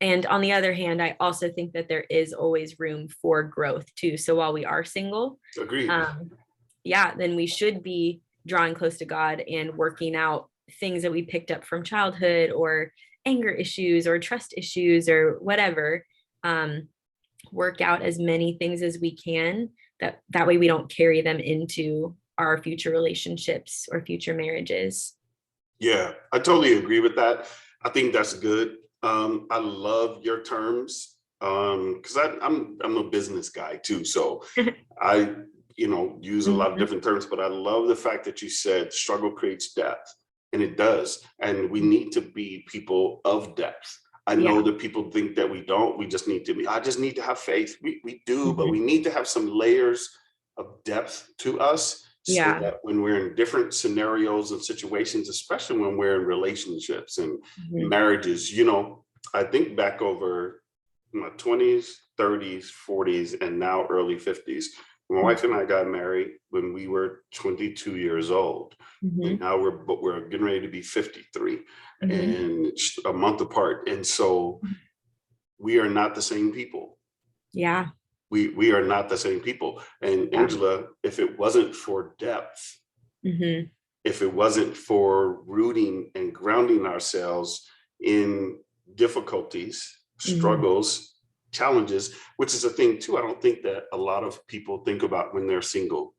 And on the other hand, I also think that there is always room for growth too. So while we are single, Agreed. um, yeah, then we should be drawing close to God and working out things that we picked up from childhood, or anger issues or trust issues or whatever. Um, Work out as many things as we can, that way we don't carry them into our future relationships or future marriages. Yeah, I totally agree with that. I think that's good. I love your terms, because I'm a business guy too, so I use a lot of Mhm. different terms, but I love the fact that you said struggle creates depth, and it does. And we need to be people of depth. I know Yeah. that people think that we don't. We just need to be. I just need to have faith. We do, but we Mhm. need to have some layers of depth to us, so Yeah. that when we're in different scenarios and situations, especially when we're in relationships and Mhm. marriages, I think back over my 20s, 30s, 40s, and now early 50s. My wife and I got married when we were 22 years old, and Mhm. now we're getting ready to be 53, Mhm. and a month apart. And so we are not the same people. Yeah. We are not the same people. And Yeah. Angela, if it wasn't for depth, Mhm. if it wasn't for rooting and grounding ourselves in difficulties, Mhm. struggles, challenges, which is a thing too, I don't think that a lot of people think about when they're single.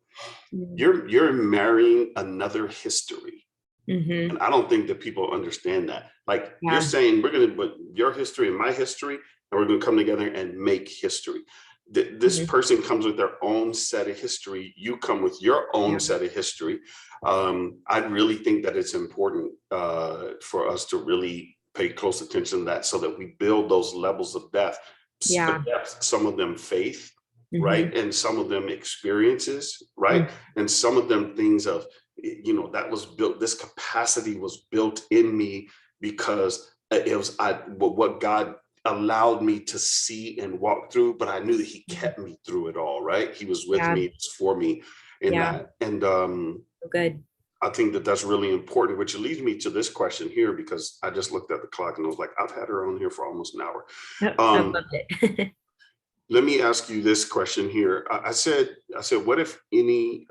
Mhm. You're marrying another history. Mhm. And I don't think that people understand that. Like, you're Yeah. saying, we're going to put your history and my history, and we're going to come together and make history. This Mhm. person comes with their own set of history. You come with your own Yeah. set of history. I really think that it's important for us to really pay close attention to that, so that we build those levels of depth. Yeah. Some of them faith, right? Mhm. And some of them experiences, right? Mhm. And some of them things of, that was built, this capacity was built in me because it was what God allowed me to see and walk through, but I knew that he Mhm. kept me through it all, right? He was with Yeah. me, for me in Yeah. that. And So good. I think that that's really important, which leads me to this question here, because I just looked at the clock and I was like, I've had her on here for almost an hour. Yep, I've Um, loved it. Let me ask you this question here. I said, what if any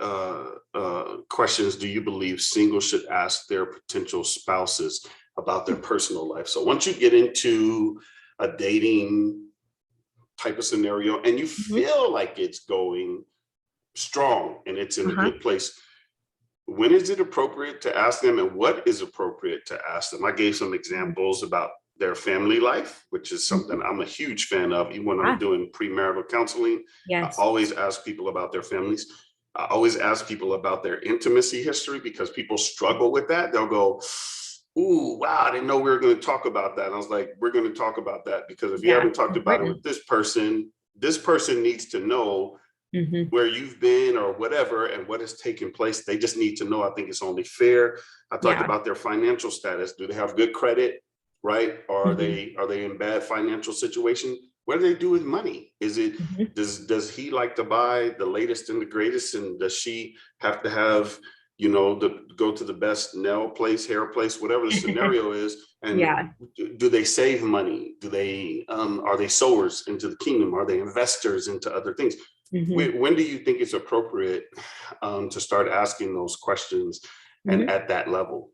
questions do you believe singles should ask their potential spouses about their personal life? So once you get into a dating type of scenario, and you Mhm. feel like it's going strong and it's in a Uh-huh. good place, when is it appropriate to ask them, and what is appropriate to ask them? I gave some Mm. examples about their family life, which is Mhm. something I'm a huge fan of. Even when I'm Ah, doing premarital counseling, I yes. always ask people about their families. I always ask people about their intimacy history, because people struggle with that. They'll go, "Ooh, wow, I didn't know we were going to talk about that." And I was like, "We're going to talk about that, because if you Yeah, haven't talked about it with important. this person needs to know Mhm. where you've been or whatever and what has taken place. They just need to know. I think it's only fair." I talked Yeah. about their financial status. Do they have good credit, right? Or Mhm. are they in bad financial situation? What do they do with money? Is it, Mhm. does he like to buy the latest and the greatest, and does she have to have, go to the best nail place, hair place, whatever the scenario is? And Yeah. do they save money? Do they are they sowers into the kingdom? Are they investors into other things? Mhm. When do you think it's appropriate to start asking those questions, and Mhm. at that level?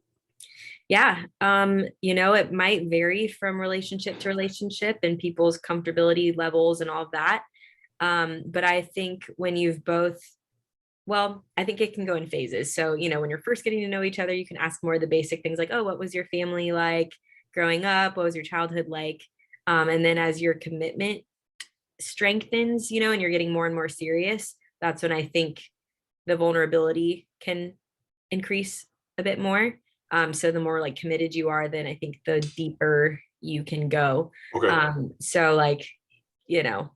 Yeah. It might vary from relationship to relationship and people's comfortability levels and all of that. But I think when you've both, well, I think it can go in phases. So, when you're first getting to know each other, you can ask more of the basic things like, oh, what was your family like growing up? What was your childhood like? And then as your commitment strengthens, and you're getting more and more serious, that's when I think the vulnerability can increase a bit more. So the more like committed you are, then I think the deeper you can go. Okay. So like, you know,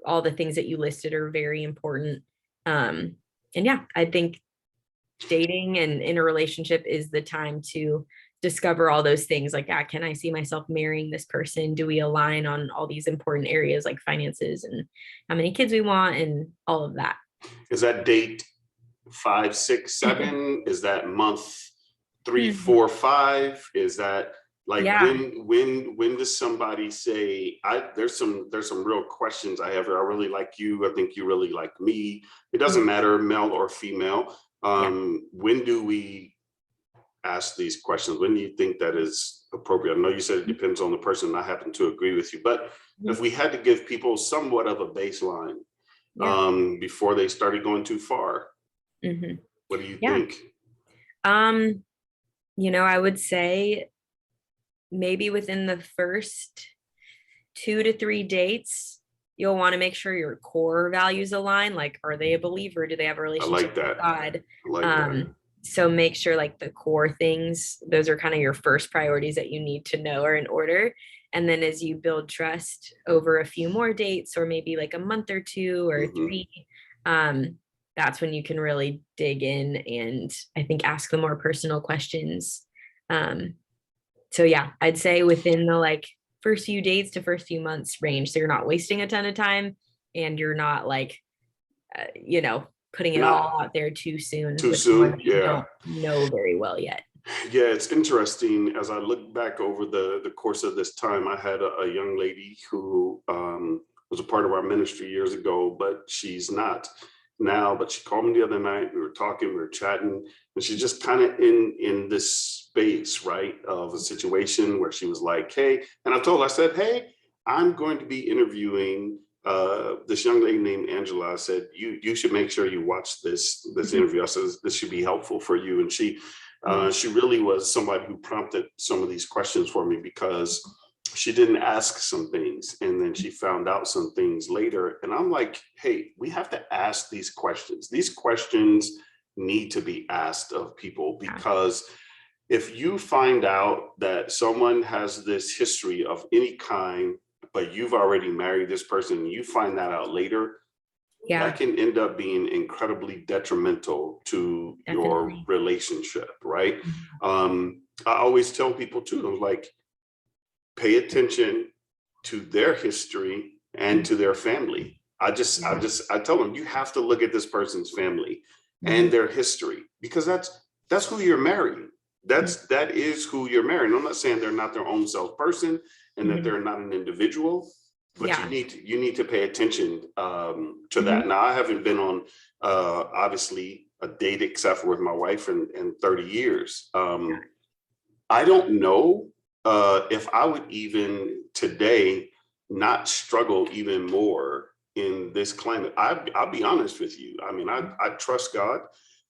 all the things that you listed are very important. Um, and yeah, I think dating and in a relationship is the time to discover all those things like, yeah, can I see myself marrying this person? Do we align on all these important areas like finances and how many kids we want and all of that? Is that date 5, 6, 7? Is that month 3, Hmm. 4, 5? Is that like, Yeah. when does somebody say, I there's some real questions I have here. I really like you. I think you really like me. It doesn't Mhm. matter, male or female. Yeah. When do we ask these questions? When do you think that is appropriate? I know you said it depends on the person, and I happen to agree with you. But Mhm. if we had to give people somewhat of a baseline Yeah. before they started going too far, Hmm. what do you Yeah. think? Um, I would say maybe within the first 2 to 3 dates, you'll want to make sure your core values align. Like, are they a believer? Do they have a I relationship like with that. God? I like that. So make sure like the core things, those are kind of your first priorities that you need to know are in order. And then as you build trust over a few more dates, or maybe like a month or two or Hmm. three, um, that's when you can really dig in and I think ask the more personal questions. Um, so yeah, I'd say within the like first few days to first few months range. So you're not wasting a ton of time and you're not like, putting it Not all out there too soon too with someone soon. that you Yeah. don't know very well yet. Yeah, it's interesting. As I look back over the course of this time, I had a young lady who was a part of our ministry years ago, but she's not now. But she called me the other night. We were talking, we were chatting, and she's just kind of in this space, right, of a situation where she was like, "Hey," and I told her, I said, "Hey, I'm going to be interviewing this young lady named Angela." I said, you should make sure you watch this Mhm. interview. I said, this should be helpful for you." And Yeah. she really was somebody who prompted some of these questions for me, because she didn't ask some things, and then she found out some things later. And I'm like, hey, we have to ask these questions. These questions need to be asked of people, Yeah. because if you find out that someone has this history of any kind, but you've already married this person, and you find that out later, that Yeah. can end up being incredibly detrimental to your Definitely. relationship, right? Mhm. I always tell people too, I'm like, pay attention to their history and Mhm. to their family. Yeah. I tell them, you have to look at this person's family and Mhm. their history, because that's who you're marrying. Mhm. That is who you're marrying. I'm not saying they're not their own self person and that Mhm. they're not an individual, but Yeah. you need to pay attention to that. Mhm. Now, I haven't been on obviously a date except for with my wife in 30 years. I don't know if I would even today not struggle even more in this climate. I'll be honest with you. I mean, I trust God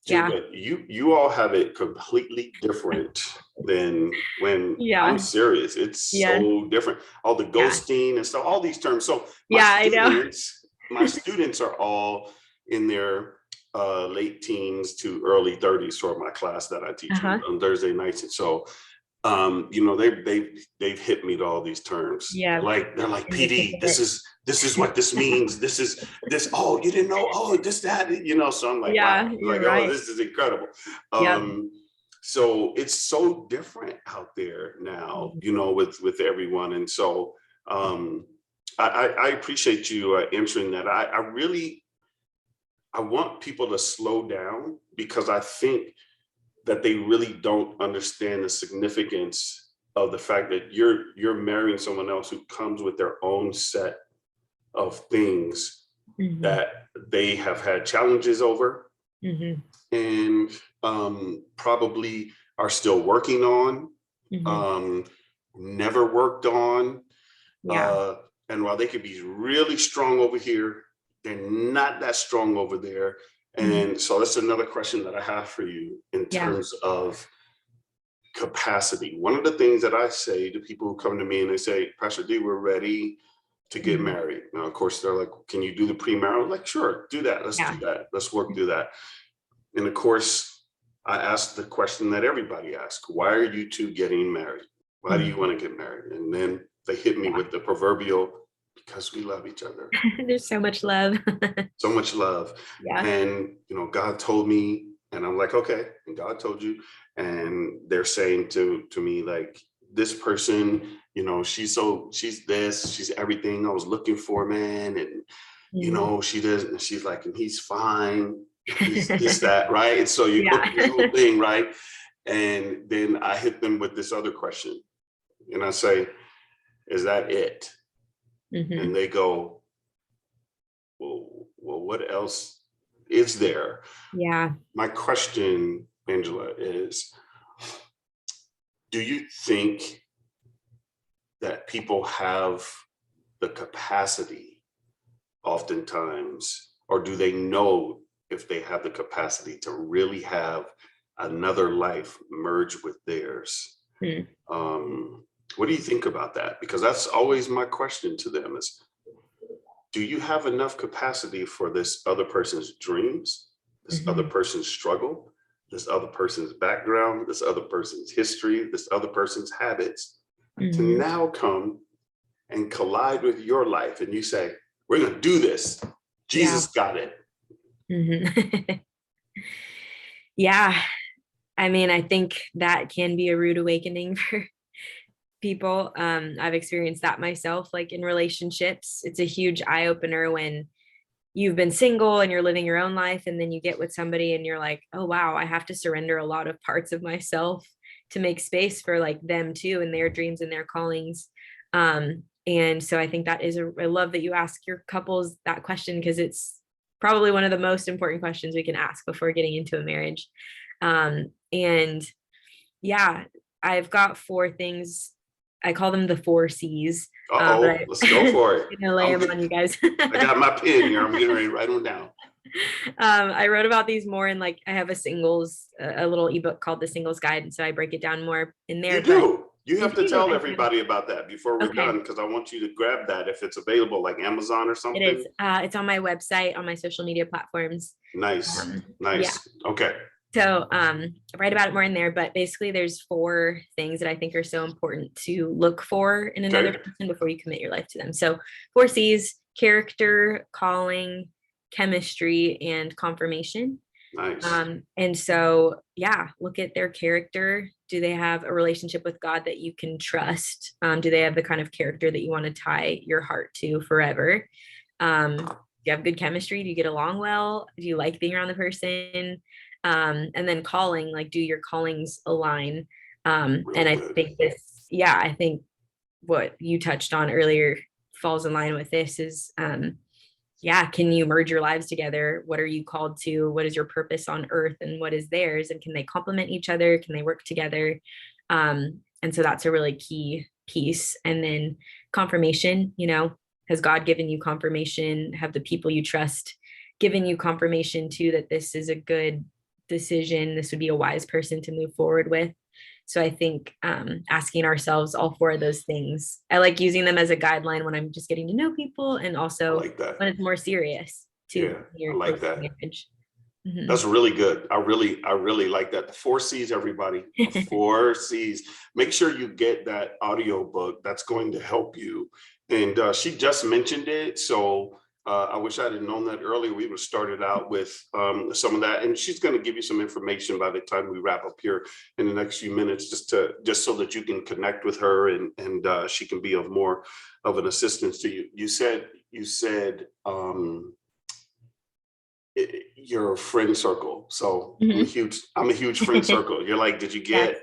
too, Yeah. but you all have it completely different than when I'm Yeah. serious. It's Yeah. so different. All the Yeah. ghosting and stuff, all these terms. So Yeah, I know. my students are all in their late teens to early 30s for my class that I teach Uh-huh. on Thursday nights. And so they've hit me to all these terms. Yeah. They're like, And they can PD, get this is what this means. This is this. Oh, you didn't know? Oh, this, that, So I'm like, wow. Yeah, I'm like, you're oh, right. this is incredible. Yep. So it's so different out there now, Mhm. with everyone. And so I appreciate you answering that. I want people to slow down, because I think that they really don't understand the significance of the fact that you're marrying someone else who comes with their own set of things Mhm. that they have had challenges over, Mhm. and probably are still working on, Mhm. um, never worked on. Yeah. Uh, and while they could be really strong over here, they're not that strong over there. Mhm. And so that's another question that I have for you in Yeah. terms of capacity. One of the things that I say to people who come to me and they say, Pastor D, we're ready to get Mhm. married. Now, of course, they're like, can you do the premarital? Like, sure, do that. Let's do Yeah. that. Let's work through that. And of course, I ask the question that everybody asks: why are you two getting married? Why do you Mhm. want to get married? And then they hit me Yeah. with the proverbial, because we love each other. There's so much love. So much love. Yeah. And, God told me, and I'm like, okay, and God told you. And they're saying to me, like, this person, she's this, she's everything I was looking for, man. And, Mhm. she does, and she's like, and he's fine. He's this, that, right? And so you go Yeah. through this whole thing, right? And then I hit them with this other question. And I say, is that it? Mhm. And they go, well, what else is there? Yeah. My question, Angela, is, do you think that people have the capacity oftentimes, or do they know if they have the capacity to really have another life merge with theirs? Mhm. Um, what do you think about that? Because that's always my question to them is, do you have enough capacity for this other person's dreams, this other Mhm. person's struggle, this other person's background, this other person's history, this other person's habits, to Mhm. now come and collide with your life? And you say, we're going to do this. Yeah. Jesus got it. Mhm. Yeah. I mean, I think that can be a rude awakening for people. I've experienced that myself, like in relationships. It's a huge eye opener when you've been single and you're living your own life, and then you get with somebody and you're like, oh wow, I have to surrender a lot of parts of myself to make space for like them too and their dreams and their callings. And so I think that is I love that you ask your couples that question, because it's probably one of the most important questions we can ask before getting into a marriage. And yeah, I've got four things. I call them the four C's. But Uh-oh, let's go I'm for it. gonna lay them on you guys. I got my pen here. I'm getting ready to write them down. I wrote about these more in, like, I have a little ebook called The Singles Guide, and so I break it down more in You there. But do. You I have to do, tell I do. everybody about that before we're Okay, done, because I want you to grab that if it's available, like Amazon or it something. is. It's on my website, on my social media platforms. Nice, Yeah. nice. Okay. So I write about it more in there, but basically there's four things that I think are so important to look for in another Okay. person before you commit your life to them. So four C's: character, calling, chemistry, and confirmation. Nice. And so, yeah, look at their character. Do they have a relationship with God that you can trust? Do they have the kind of character that you want to tie your heart to forever? Do you have good chemistry? Do you get along well? Do you like being around the person? And then calling, like, do your callings align? Real And I good. think this, yeah, I think what you touched on earlier falls in line with this is, yeah, can you merge your lives together? What are you called to? What is your purpose on earth and what is theirs? And can they complement each other? Can they work together? And so that's a really key piece. And then confirmation, has God given you confirmation? Have the people you trust given you confirmation too that this is a good decision? This would be a wise person to move forward with. So I think asking ourselves all four of those things, I like using them as a guideline when I'm just getting to know people, and I also like that. when it's more serious to Yeah, I your like close that. marriage. Mhm. That's really good. I really like that. The 4 C's, everybody. The 4 C's. Make sure you get that audio book. That's going to help you. And she just mentioned it. So I wish I'd have known that earlier. We would have started out with some of that. And she's going to give you some information by the time we wrap up here in the next few minutes, just so that you can connect with her, and she can be of more of an assistance to you. You said your friend circle. So Mhm. I'm a huge friend circle. You're like, did you Yes.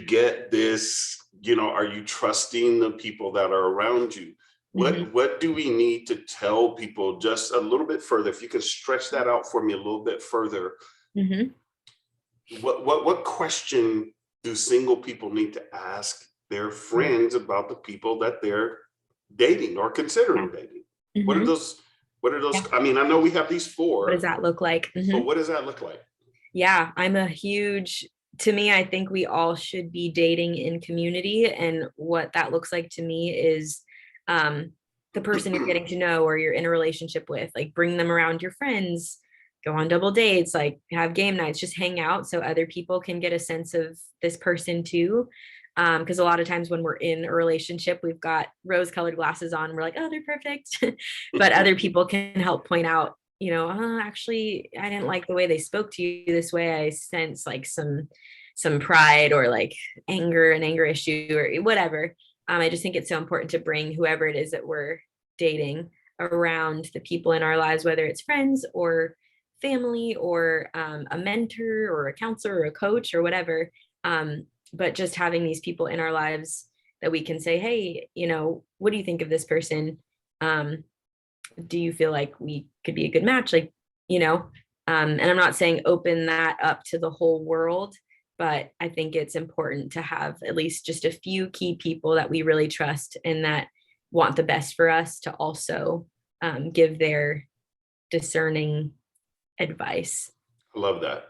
get this? Are you trusting the people that are around you? Mhm. What do we need to tell people just a little bit further? If you can stretch that out for me a little bit further, Mhm. what question do single people need to ask their Mm. friends about the people that they're dating or Yeah. considering dating? What are Mhm. those? What are those? Yeah. I mean, I know we have these What does four, that look like? but Mhm. what does that look like? Yeah, to me, I think we all should be dating in community. And what that looks like to me is um, the person you're getting to know or you're in a relationship with, like bring them around your friends, go on double dates, like have game nights, just hang out so other people can get a sense of this person too. Because a lot of times when we're in a relationship, we've got rose colored glasses on. We're like, oh, they're perfect. But other people can help point out, actually, I didn't like the way they spoke to you this way. I sense like some pride or like an anger issue or whatever. I just think it's so important to bring whoever it is that we're dating around the people in our lives, whether it's friends or family or a mentor or a counselor or a coach or whatever. But just having these people in our lives that we can say, hey, what do you think of this person? Um, do you feel like we could be a good match? Like, and I'm not saying open that up to the whole world, but I think it's important to have at least just a few key people that we really trust and that want the best for us to also give their discerning advice. I love that.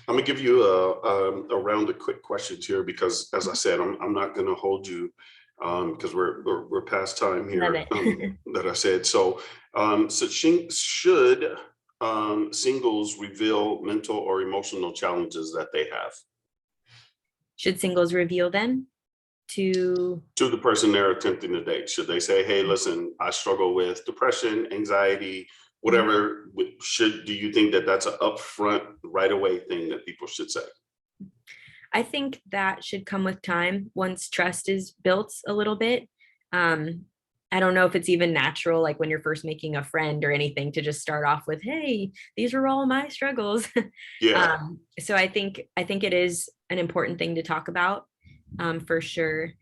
I'm gonna give you a round of quick questions here because, as I said, I'm not going to hold you because we're past time Love here. it. That I said so. Should singles reveal mental or emotional challenges that they have Should singles reveal them to? to the person they're attempting to date? Should they say, "Hey, listen, I struggle with depression, anxiety, Mhm. whatever"? Do you think that that's an upfront, right away thing that people should say? I think that should come with time once trust is built a little bit. Um, I don't know if it's even natural, like when you're first making a friend or anything, to just start off with, "Hey, these are all my struggles." Yeah, So I think it is an important thing to talk about, for sure.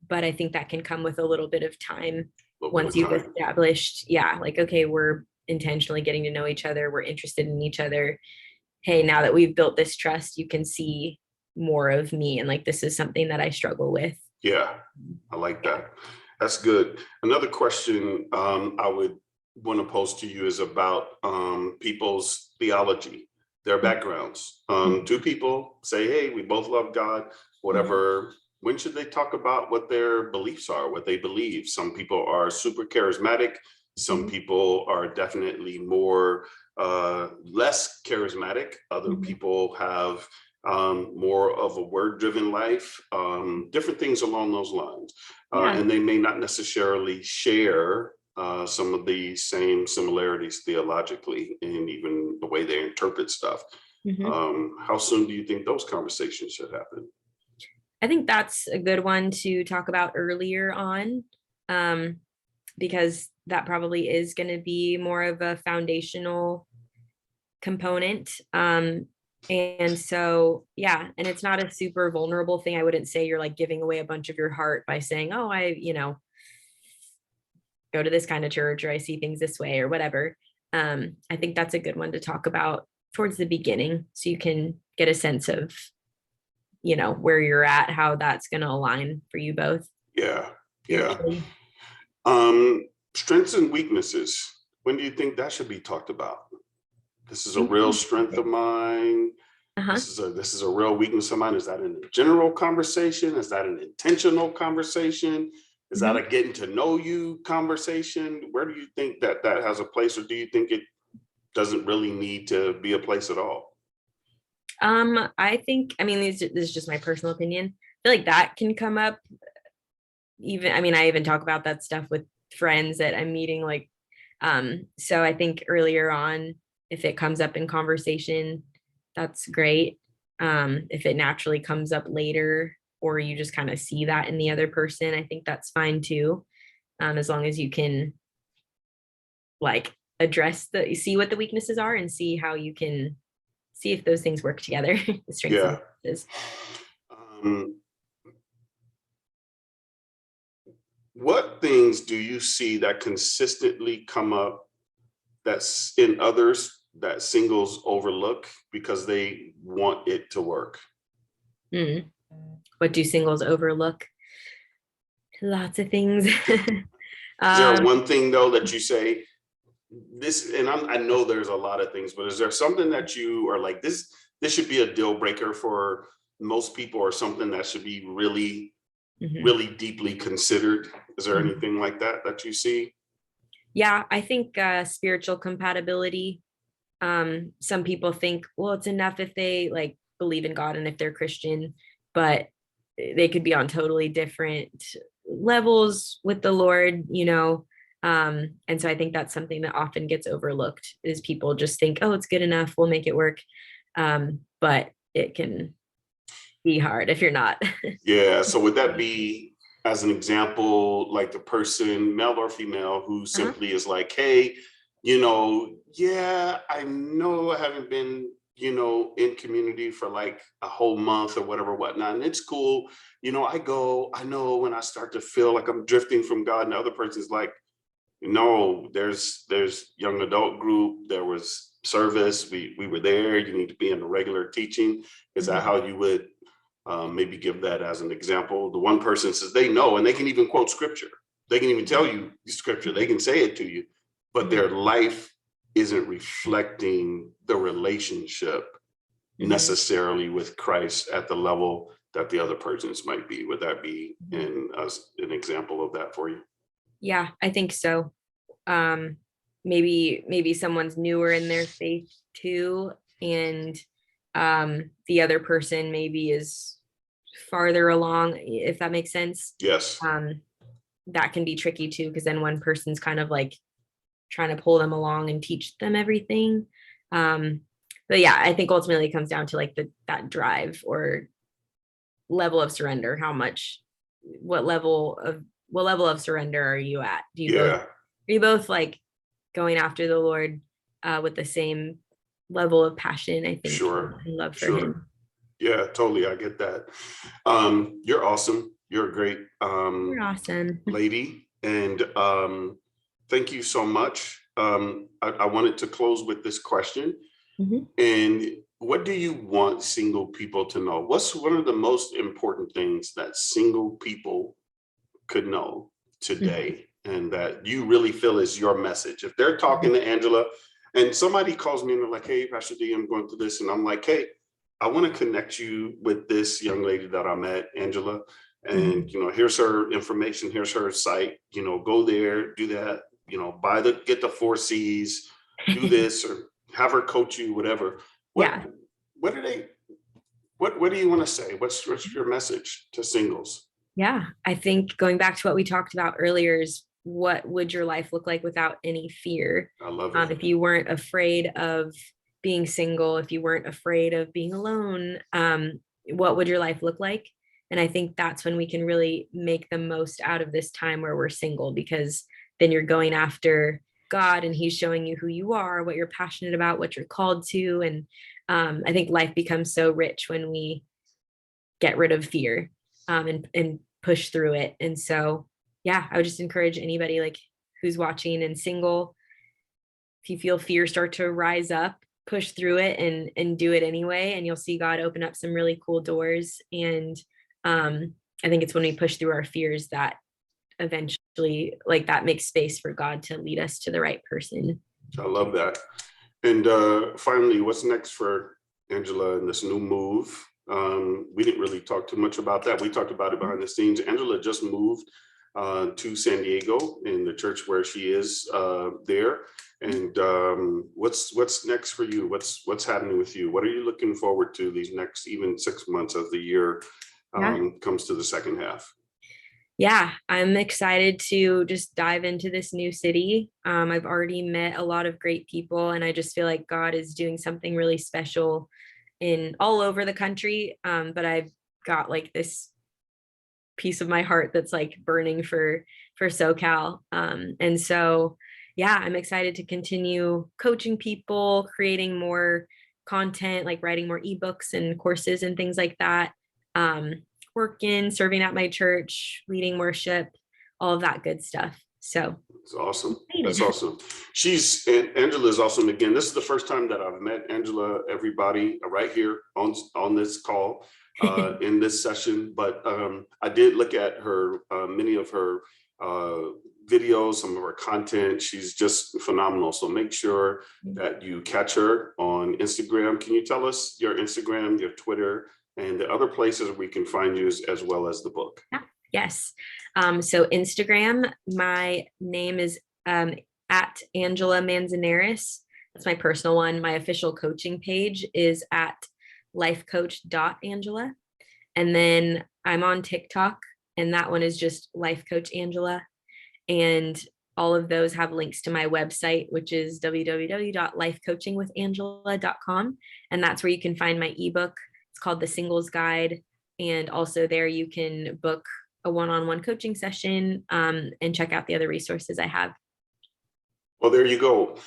But I think that can come with a little bit of time a little bit once of you've time. established, yeah, like, okay, we're intentionally getting to know each other, we're interested in each other. Hey, now that we've built this trust, you can see more of me, and like this is something that I struggle with. Yeah, I like Yeah. that. That's good. Another question I would want to pose to you is about people's theology, their backgrounds. Mhm. Two people say, "Hey, we both love God," Mhm. whatever. When should they talk about what their beliefs are, what they believe? Some people are super charismatic. Some Mhm. people are definitely more less charismatic. Other Mhm. people have more of a word driven life, different things along those lines. Yeah. And they may not necessarily share some of the same similarities theologically and even the way they interpret stuff. Mhm. How soon do you think those conversations should happen? I think that's a good one to talk about earlier on, um, because that probably is going to be more of a foundational component. And so, yeah, and it's not a super vulnerable thing. I wouldn't say you're like giving away a bunch of your heart by saying, oh, I go to this kind of church or I see things this way or whatever. I think that's a good one to talk about towards the beginning so you can get a sense of, where you're at, how that's going to align for you both. Yeah. Yeah. spiritually. Strengths and weaknesses. When do you think that should be talked about? This is a real strength of mine. Uh-huh. This is a real weakness of mine. Is that in a general conversation? Is that an intentional conversation? Is that Mhm. a getting to know you conversation? Where do you think that that has a place, or do you think it doesn't really need to be a place at all? I think, I mean, this is just my personal opinion. I feel like that can come up even, I mean, I even talk about that stuff with friends that I'm meeting, like, so I think earlier on, if it comes up in conversation, that's great. If it naturally comes up later, or you just kind of see that in the other person, I think that's fine too. As long as you can like address see what the weaknesses are and see how you can see if those things work together, the strengths and Yeah. weaknesses. Um, what things do you see that consistently come up that's in others that singles overlook because they want it to work? Hmm. What do singles overlook? Lots of things. Is there um, one thing though that you say this, and I know there's a lot of things, but is there something that you are like this? This should be a deal breaker for most people, or something that should be really, mhm, really deeply considered? Is there mhm. anything like that that you see? Yeah, I think spiritual compatibility. Some people think, well, it's enough if they like believe in God and if they're Christian, but they could be on totally different levels with the Lord, you know. And so I think that's something that often gets overlooked is people just think, oh, it's good enough, we'll make it work. But it can be hard if you're not. Yeah. So would that be, as an example, like the person, male or female, who Uh-huh. simply is like, hey, yeah, I know I haven't been, in community for like a whole month or whatever, whatnot, and it's cool. I know when I start to feel like I'm drifting from God, and the other person's like, no, there's young adult group, there was service, we were there, you need to be in the regular teaching. Is that Mhm. how you would maybe give that as an example? The one person says they know, and they can even quote scripture. They can even tell you scripture. They can say it to you, but Mhm. their life isn't reflecting the relationship Mhm. necessarily with Christ at the level that the other persons might be. Would that be Mhm. an example of that for you? Yeah, I think so. um maybe someone's newer in their faith too, and the other person maybe is farther along, if that makes sense. Yes. um that can be tricky too, because then one person's kind of like trying to pull them along and teach them everything. But yeah, I think ultimately it comes down to like that drive or level of surrender. How much, what level of what level of surrender are you at? Yeah. Are you both like going after the Lord with the same level of passion, I think, Sure. and love for Sure. him? Yeah, totally. I get that. You're awesome. You're a great You're awesome. lady. And thank you so much. I wanted to close with this question. Mhm. And what do you want single people to know? What's one of the most important things that single people could know Mhm. today, and that you really feel is your message? If they're talking to Angela and somebody calls me and they're like, hey, Pastor D, I'm going through this. And I'm like, hey, I want to connect you with this young lady that I met, Angela. And, Mhm. here's her information. Here's her site, go there, do that, get the 4 C's, do this, or have her coach you, whatever. What, Yeah. what are they, what do you want to say? What's your message to singles? Yeah. I think going back to what we talked about earlier is what would your life look like without any fear? I love it. If you weren't afraid of being single, if you weren't afraid of being alone, what would your life look like? And I think that's when we can really make the most out of this time where we're single, because then you're going after God and He's showing you who you are, what you're passionate about, what you're called to. And I think life becomes so rich when we get rid of fear, and push through it. And so, yeah, I would just encourage anybody like who's watching and single, if you feel fear start to rise up, push through it and do it anyway, and you'll see God open up some really cool doors. And I think it's when we push through our fears that eventually, like, that makes space for God to lead us to the right person. I love that. And finally, what's next for Angela in this new move? We didn't really talk too much about that. We talked about it behind the scenes. Angela just moved to San Diego in the church where she is there. And what's next for you? What's happening with you? What are you looking forward to these next even 6 months of the year Yeah. comes to the second half? Yeah, I'm excited to just dive into this new city. I've already met a lot of great people, and I just feel like God is doing something really special in all over the country. But I've got like this piece of my heart that's like burning for SoCal. And so, yeah, I'm excited to continue coaching people, creating more content, like writing more ebooks and courses and things like that. Um, Working, serving at my church, leading worship, all of that good stuff. So It's awesome. That's excited. awesome. Angela is awesome. Again, this is the first time that I've met Angela, everybody right here on this call in this session. But I did look at her, many of her videos, some of her content. She's just phenomenal. So make sure that you catch her on Instagram. Can you tell us your Instagram, your Twitter, and the other places we can find you as well as the book? Yeah. Yes. So Instagram, my name is at Angela Manzanares. That's my personal one. My official coaching page is at lifecoach.angela. And then I'm on TikTok, and that one is just Life Coach Angela. And all of those have links to my website, which is www.lifecoachingwithangela.com. And that's where you can find my ebook. It's called The Singles Guide. And also there you can book a one-on-one coaching session and check out the other resources I have. Well, there you go.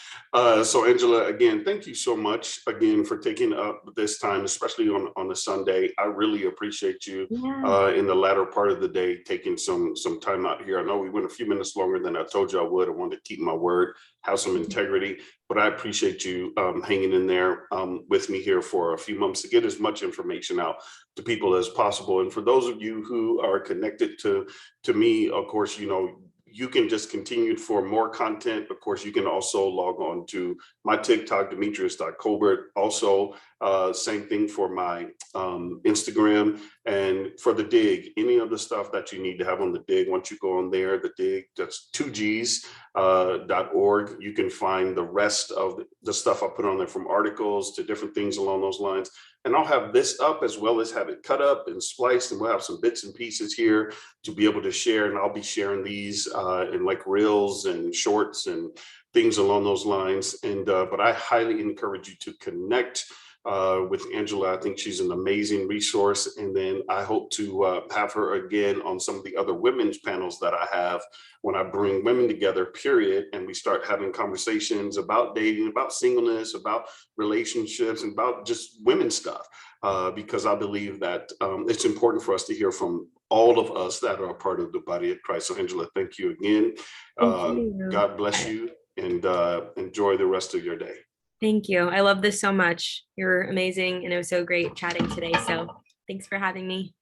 So Angela, again, thank you so much again for taking up this time, especially on a Sunday. I really appreciate you Yeah. in the latter part of the day, taking some time out here. I know we went a few minutes longer than I told you I would. I wanted to keep my word, have some integrity, but I appreciate you hanging in there with me here for a few months to get as much information out to people as possible. And for those of you who are connected to me, of course, you know, you can just continue for more content. Of course, you can also log on to my TikTok, Demetrius.Colbert. Also, same thing for my Instagram. And for the dig, any of the stuff that you need to have on the dig, once you go on there, the dig, that's 2gs.org. You can find the rest of the stuff I put on there, from articles to different things along those lines. And I'll have this up as well as have it cut up and spliced, and we'll have some bits and pieces here to be able to share. And I'll be sharing these in like reels and shorts and things along those lines. And but I highly encourage you to connect with Angela. I think she's an amazing resource. And then I hope to have her again on some of the other women's panels that I have when I bring women together, period. And we start having conversations about dating, about singleness, about relationships, and about just women's stuff. Because I believe that it's important for us to hear from all of us that are a part of the body of Christ. So Angela, thank you again. Thank you. God bless you, and enjoy the rest of your day. Thank you. I love this so much. You're amazing. And it was so great chatting today. So thanks for having me.